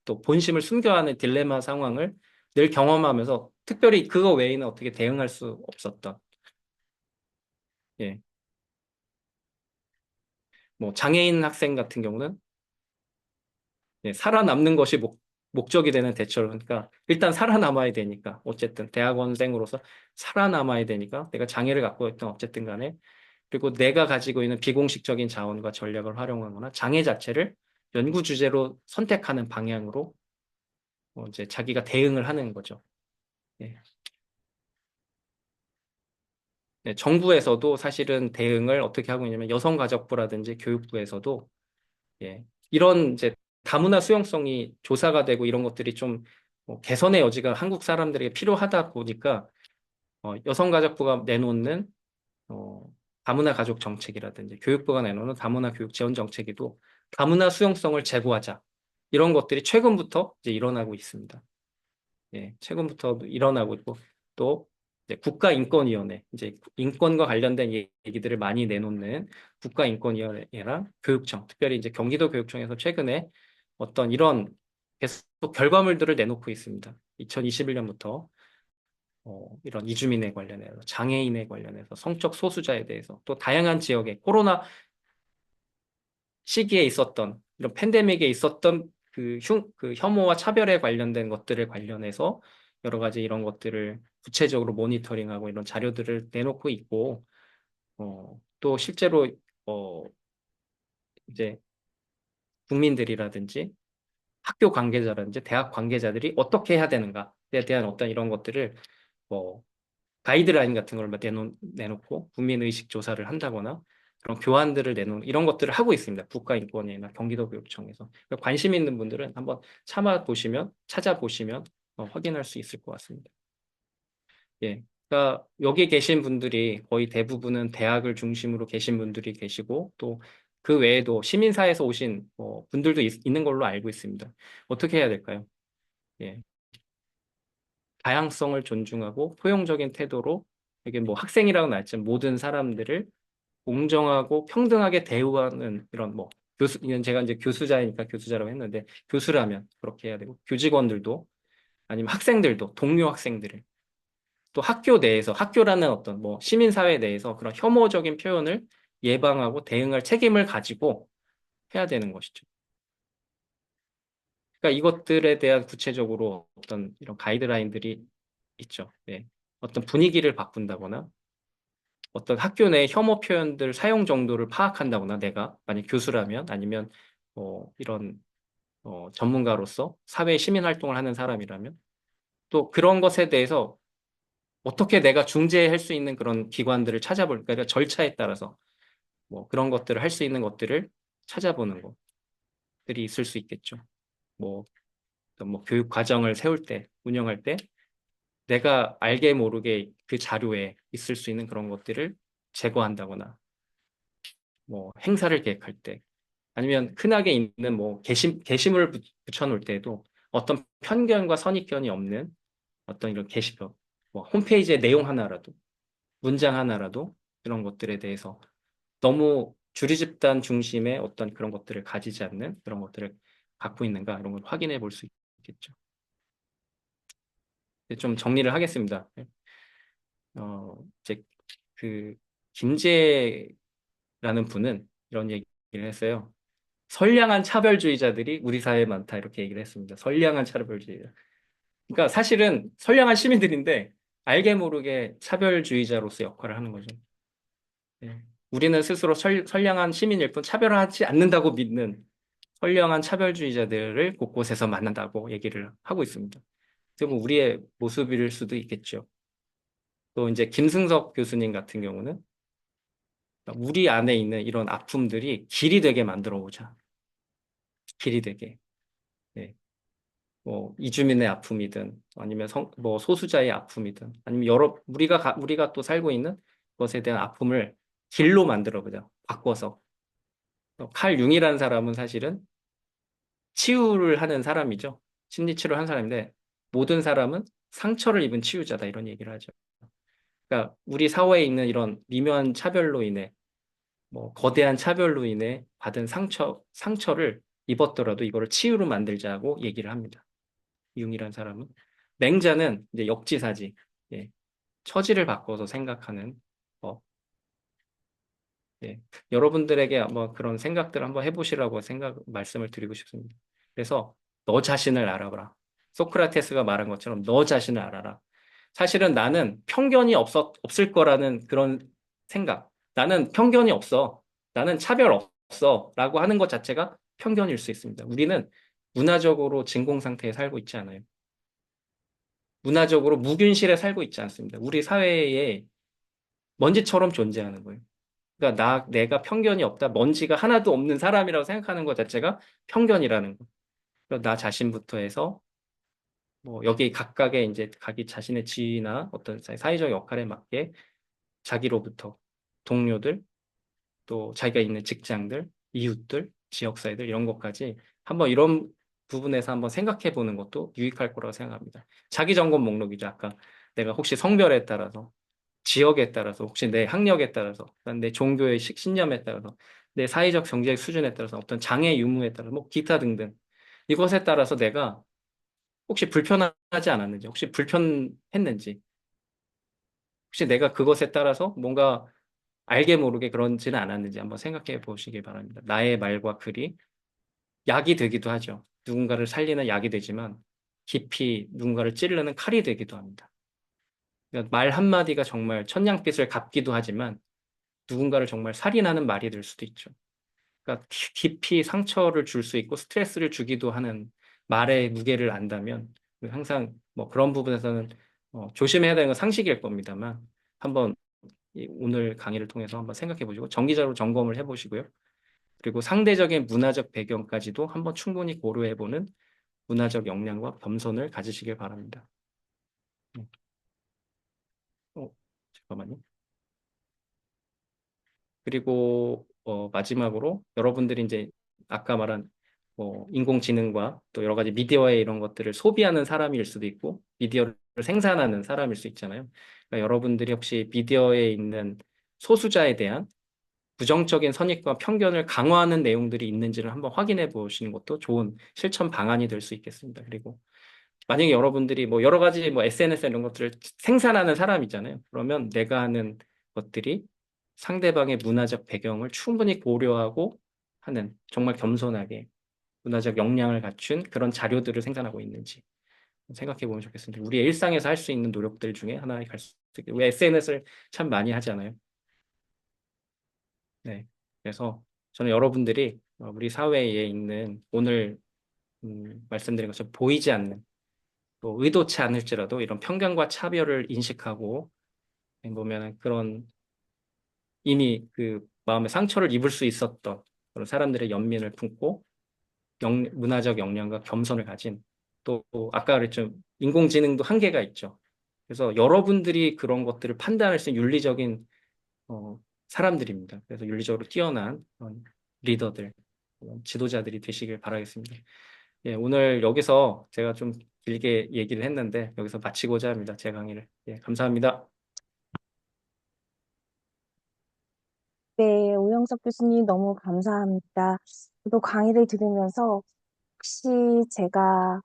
또 본심을 숨겨야 하는 딜레마 상황을 늘 경험하면서 특별히 그거 외에는 어떻게 대응할 수 없었던 예. 뭐 장애인 학생 같은 경우는 살아남는 것이 목적이 되는 대처를 그러니까 일단 살아남아야 되니까 어쨌든 대학원생으로서 살아남아야 되니까 내가 장애를 갖고 있던 어쨌든 간에 그리고 내가 가지고 있는 비공식적인 자원과 전략을 활용하거나 장애 자체를 연구 주제로 선택하는 방향으로 이제 자기가 대응을 하는 거죠. 예. 네, 정부에서도 사실은 대응을 어떻게 하고 있냐면 여성가족부라든지 교육부에서도 이런 이제 다문화 수용성이 조사가 되고 이런 것들이 좀 개선의 여지가 한국 사람들에게 필요하다 보니까 여성가족부가 내놓는 다문화 가족 정책이라든지 교육부가 내놓는 다문화 교육 지원 정책에도 다문화 수용성을 제고하자. 이런 것들이 최근부터 이제 일어나고 있습니다. 예, 최근부터 일어나고 있고 또 이제 국가인권위원회, 이제 인권과 관련된 얘기들을 많이 내놓는 국가인권위원회랑 교육청, 특별히 이제 경기도 교육청에서 최근에 어떤 이런 계속 결과물들을 내놓고 있습니다. 2021년부터 이런 이주민에 관련해서 장애인에 관련해서 성적 소수자에 대해서 또 다양한 지역에 코로나 시기에 있었던 이런 팬데믹에 있었던 그 혐오와 차별에 관련된 것들을 관련해서 여러 가지 이런 것들을 구체적으로 모니터링하고 이런 자료들을 내놓고 있고 또 실제로 이제 국민들이라든지 학교 관계자라든지 대학 관계자들이 어떻게 해야 되는가에 대한 어떤 이런 것들을 뭐 가이드라인 같은 걸 내놓고 국민의식 조사를 한다거나 그런 교환들을 내놓는 이런 것들을 하고 있습니다. 국가인권위나 경기도교육청에서. 관심 있는 분들은 한번 찾아보시면 확인할 수 있을 것 같습니다. 예. 그러니까 여기 계신 분들이 거의 대부분은 대학을 중심으로 계신 분들이 계시고 또 그 외에도 시민사회에서 오신 분들도 있는 걸로 알고 있습니다. 어떻게 해야 될까요? 예. 다양성을 존중하고 포용적인 태도로 이게 뭐 학생이라고는 알지만 모든 사람들을 공정하고 평등하게 대우하는 이런 뭐 이건 제가 이제 교수자이니까 교수자라고 했는데 교수라면 그렇게 해야 되고 교직원들도 아니면 학생들도 동료 학생들을 또 학교 내에서 학교라는 어떤 뭐 시민사회 내에서 그런 혐오적인 표현을 예방하고 대응할 책임을 가지고 해야 되는 것이죠. 그러니까 이것들에 대한 구체적으로 어떤 이런 가이드라인들이 있죠. 네. 어떤 분위기를 바꾼다거나 어떤 학교 내 혐오 표현들 사용 정도를 파악한다거나 내가 만약 교수라면 아니면 이런 전문가로서 사회 시민 활동을 하는 사람이라면 또 그런 것에 대해서 어떻게 내가 중재할 수 있는 그런 기관들을 찾아볼까? 그러니까 절차에 따라서 뭐 그런 것들을 할 수 있는 것들을 찾아보는 것들이 있을 수 있겠죠. 뭐, 뭐 교육 과정을 세울 때, 운영할 때 내가 알게 모르게 그 자료에 있을 수 있는 그런 것들을 제거한다거나 뭐 행사를 계획할 때 아니면 흔하게 있는 뭐 게시물을 붙여놓을 때에도 어떤 편견과 선입견이 없는 어떤 이런 게시표, 뭐 홈페이지의 내용 하나라도 문장 하나라도 이런 것들에 대해서 너무 주리 집단 중심의 어떤 그런 것들을 가지지 않는 그런 것들을 갖고 있는가 이런 걸 확인해 볼 수 있겠죠. 이제 좀 정리를 하겠습니다. 이제 그 김재라는 분은 이런 얘기를 했어요. 선량한 차별주의자들이 우리 사회에 많다 이렇게 얘기를 했습니다. 선량한 차별주의자. 그러니까 사실은 선량한 시민들인데 알게 모르게 차별주의자로서 역할을 하는 거죠. 네. 우리는 스스로 선량한 시민일 뿐 차별하지 않는다고 믿는 선량한 차별주의자들을 곳곳에서 만난다고 얘기를 하고 있습니다. 그럼 우리의 모습일 수도 있겠죠. 또 이제 김승석 교수님 같은 경우는 우리 안에 있는 이런 아픔들이 길이 되게 만들어 보자. 길이 되게. 네. 뭐 이주민의 아픔이든 아니면 뭐 소수자의 아픔이든 아니면 우리가 또 살고 있는 것에 대한 아픔을 길로 만들어 보자. 바꿔서. 칼 융이라는 사람은 사실은 치유를 하는 사람이죠. 심리치료를 하는 사람인데 모든 사람은 상처를 입은 치유자다 이런 얘기를 하죠. 그러니까 우리 사회에 있는 이런 미묘한 차별로 인해 뭐 거대한 차별로 인해 받은 상처를 입었더라도 이거를 치유로 만들자고 얘기를 합니다. 융이라는 사람은. 맹자는 이제 역지사지, 예, 처지를 바꿔서 생각하는 법. 예, 여러분들에게 뭐 그런 생각들 한번 해보시라고 말씀을 드리고 싶습니다. 그래서 너 자신을 알아봐라. 소크라테스가 말한 것처럼 너 자신을 알아라. 사실은 나는 편견이 없을 거라는 그런 생각. 나는 편견이 없어. 나는 차별 없어. 라고 하는 것 자체가 편견일 수 있습니다. 우리는 문화적으로 진공 상태에 살고 있지 않아요. 문화적으로 무균실에 살고 있지 않습니다. 우리 사회에 먼지처럼 존재하는 거예요. 그러니까 내가 편견이 없다, 먼지가 하나도 없는 사람이라고 생각하는 것 자체가 편견이라는 거. 나 자신부터 해서 뭐 여기 각각의 이제 자기 자신의 지위나 어떤 사회적 역할에 맞게 자기로부터 동료들, 또 자기가 있는 직장들, 이웃들, 지역사회들 이런 것까지 한번 이런 부분에서 한번 생각해 보는 것도 유익할 거라고 생각합니다. 자기 점검 목록이죠. 아까 내가 혹시 성별에 따라서, 지역에 따라서, 혹시 내 학력에 따라서, 내 종교의 신념에 따라서, 내 사회적 경제적 수준에 따라서, 어떤 장애 유무에 따라서, 뭐 기타 등등 이것에 따라서 내가 혹시 불편하지 않았는지, 혹시 불편했는지, 혹시 내가 그것에 따라서 뭔가 알게 모르게 그런지는 않았는지 한번 생각해 보시기 바랍니다. 나의 말과 글이 약이 되기도 하죠. 누군가를 살리는 약이 되지만 깊이 누군가를 찌르는 칼이 되기도 합니다. 그러니까 말 한마디가 정말 천냥빚을 갚기도 하지만 누군가를 정말 살인하는 말이 될 수도 있죠. 그러니까 깊이 상처를 줄 수 있고 스트레스를 주기도 하는 말의 무게를 안다면 항상 뭐 그런 부분에서는 조심해야 되는 건 상식일 겁니다만 한번 오늘 강의를 통해서 한번 생각해 보시고 정기적으로 점검을 해 보시고요. 그리고 상대적인 문화적 배경까지도 한번 충분히 고려해 보는 문화적 역량과 겸손을 가지시길 바랍니다. 잠깐만요. 그리고 마지막으로 여러분들이 이제 아까 말한 뭐 인공지능과 또 여러 가지 미디어의 이런 것들을 소비하는 사람일 수도 있고 미디어를 생산하는 사람일 수 있잖아요. 그러니까 여러분들이 혹시 미디어에 있는 소수자에 대한 부정적인 선입과 편견을 강화하는 내용들이 있는지를 한번 확인해 보시는 것도 좋은 실천 방안이 될 수 있겠습니다. 그리고 만약에 여러분들이 뭐 여러 가지 뭐 SNS 이런 것들을 생산하는 사람이잖아요. 그러면 내가 하는 것들이 상대방의 문화적 배경을 충분히 고려하고 하는 정말 겸손하게 문화적 역량을 갖춘 그런 자료들을 생산하고 있는지 생각해 보면 좋겠습니다. 우리의 일상에서 할 수 있는 노력들 중에 하나에 갈 수 있게 우리 SNS를 참 많이 하잖아요. 네. 그래서 저는 여러분들이 우리 사회에 있는 오늘 말씀드린 것처럼 보이지 않는 또 의도치 않을지라도 이런 편견과 차별을 인식하고 보면 그런 이미 그 마음에 상처를 입을 수 있었던 그런 사람들의 연민을 품고 문화적 역량과 겸손을 가진 또 아까 그랬죠. 인공지능도 한계가 있죠. 그래서 여러분들이 그런 것들을 판단할 수 있는 윤리적인 사람들입니다. 그래서 윤리적으로 뛰어난 그런 리더들, 그런 지도자들이 되시길 바라겠습니다. 예, 오늘 여기서 제가 좀 길게 얘기를 했는데 여기서 마치고자 합니다. 제 강의를. 예, 감사합니다. 네, 오영석 교수님 너무 감사합니다. 저도 강의를 들으면서 혹시 제가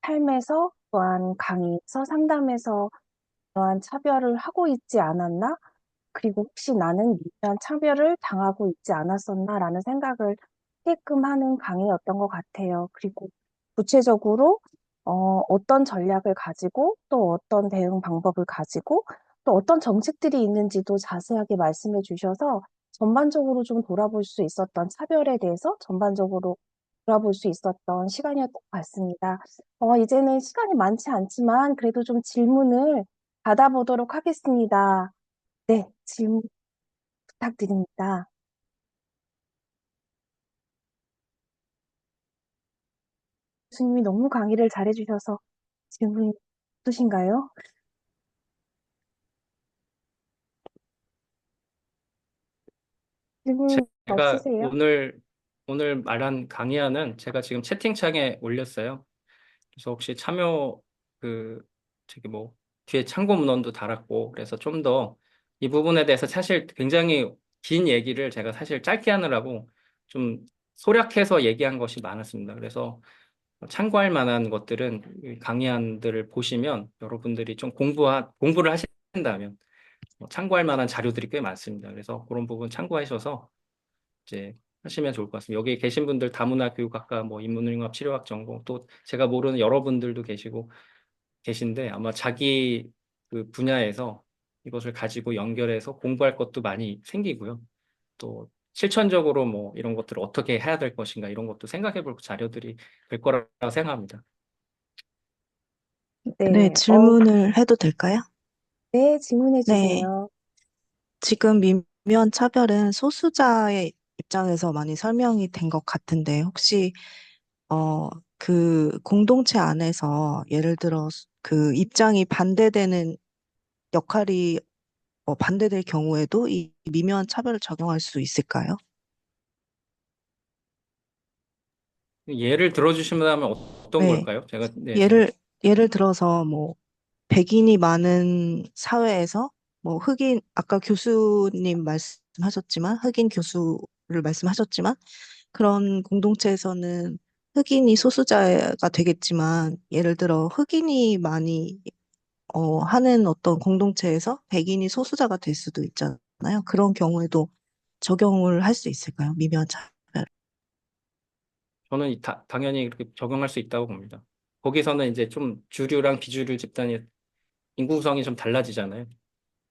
삶에서 또한 강의에서 상담에서 그러한 차별을 하고 있지 않았나? 그리고 혹시 나는 미묘한 차별을 당하고 있지 않았었나라는 생각을 하게끔 하는 강의였던 것 같아요. 그리고 구체적으로 어떤 전략을 가지고 또 어떤 대응 방법을 가지고 또 어떤 정책들이 있는지도 자세하게 말씀해 주셔서 전반적으로 좀 돌아볼 수 있었던 차별에 대해서 전반적으로 돌아볼 수 있었던 시간이었던 것 같습니다. 이제는 시간이 많지 않지만 그래도 좀 질문을 받아보도록 하겠습니다. 네, 질문 부탁드립니다. 교수님이 너무 강의를 잘해주셔서 질문이 없으신가요? 질문 제가 없으세요? 오늘 말한 강의안은 제가 지금 채팅창에 올렸어요. 그래서 혹시 참여 저기 뭐 뒤에 참고 문헌도 달았고 그래서 좀 더 이 부분에 대해서 사실 굉장히 긴 얘기를 제가 사실 짧게 하느라고 좀 소략해서 얘기한 것이 많았습니다. 그래서 참고할 만한 것들은 이 강의안들을 보시면 여러분들이 좀 공부를 하신다면 참고할 만한 자료들이 꽤 많습니다. 그래서 그런 부분 참고하셔서 이제 하시면 좋을 것 같습니다. 여기 계신 분들 다문화 교육학과 뭐 인문융합 치료학 전공 또 제가 모르는 여러분들도 계신데 아마 자기 그 분야에서 이것을 가지고 연결해서 공부할 것도 많이 생기고요. 또 실천적으로 뭐 이런 것들을 어떻게 해야 될 것인가 이런 것도 생각해 볼 자료들이 될 거라고 생각합니다. 네, 네, 질문을 해도 될까요? 네, 질문해 네, 주세요. 지금 미묘한 차별은 소수자의 입장에서 많이 설명이 된 것 같은데, 혹시, 그 공동체 안에서 예를 들어 그 입장이 반대되는 역할이 반대될 경우에도 이 미묘한 차별을 적용할 수 있을까요? 예를 들어주시면 어떤 네. 걸까요? 제가 네, 예를 들어서 백인이 많은 사회에서 아까 교수님 말씀하셨지만, 흑인 교수를 말씀하셨지만, 그런 공동체에서는 흑인이 소수자가 되겠지만, 예를 들어 흑인이 많이 하는 어떤 공동체에서 백인이 소수자가 될 수도 있잖아요. 그런 경우에도 적용을 할 수 있을까요? 미묘한 차별. 저는 당연히 그렇게 적용할 수 있다고 봅니다. 거기서는 이제 좀 주류랑 비주류 집단이 인구 구성이 좀 달라지잖아요.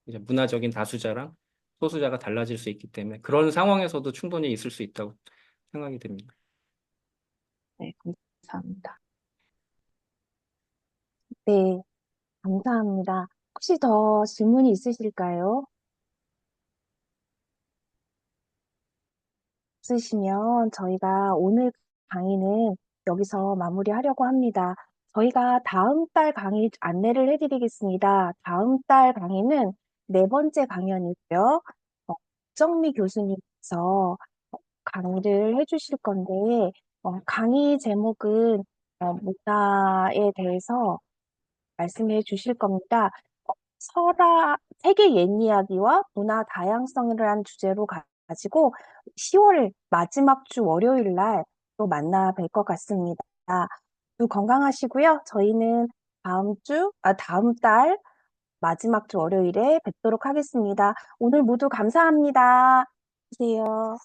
이제 문화적인 다수자랑 소수자가 달라질 수 있기 때문에 그런 상황에서도 충분히 있을 수 있다고 생각이 됩니다. 네, 감사합니다. 네, 감사합니다. 혹시 더 질문이 있으실까요? 없으시면 저희가 오늘 강의는 여기서 마무리하려고 합니다. 저희가 다음 달 강의 안내를 해드리겠습니다. 다음 달 강의는 네 번째 강연이고요. 정미 교수님께서 강의를 해주실 건데, 강의 제목은 문화에 대해서 말씀해 주실 겁니다. 세계 옛 이야기와 문화 다양성이라는 주제로 가지고 10월 마지막 주 월요일 날 또 만나 뵐 것 같습니다. 모두 건강하시고요. 저희는 다음 달 마지막 주 월요일에 뵙도록 하겠습니다. 오늘 모두 감사합니다. 안녕히 계세요.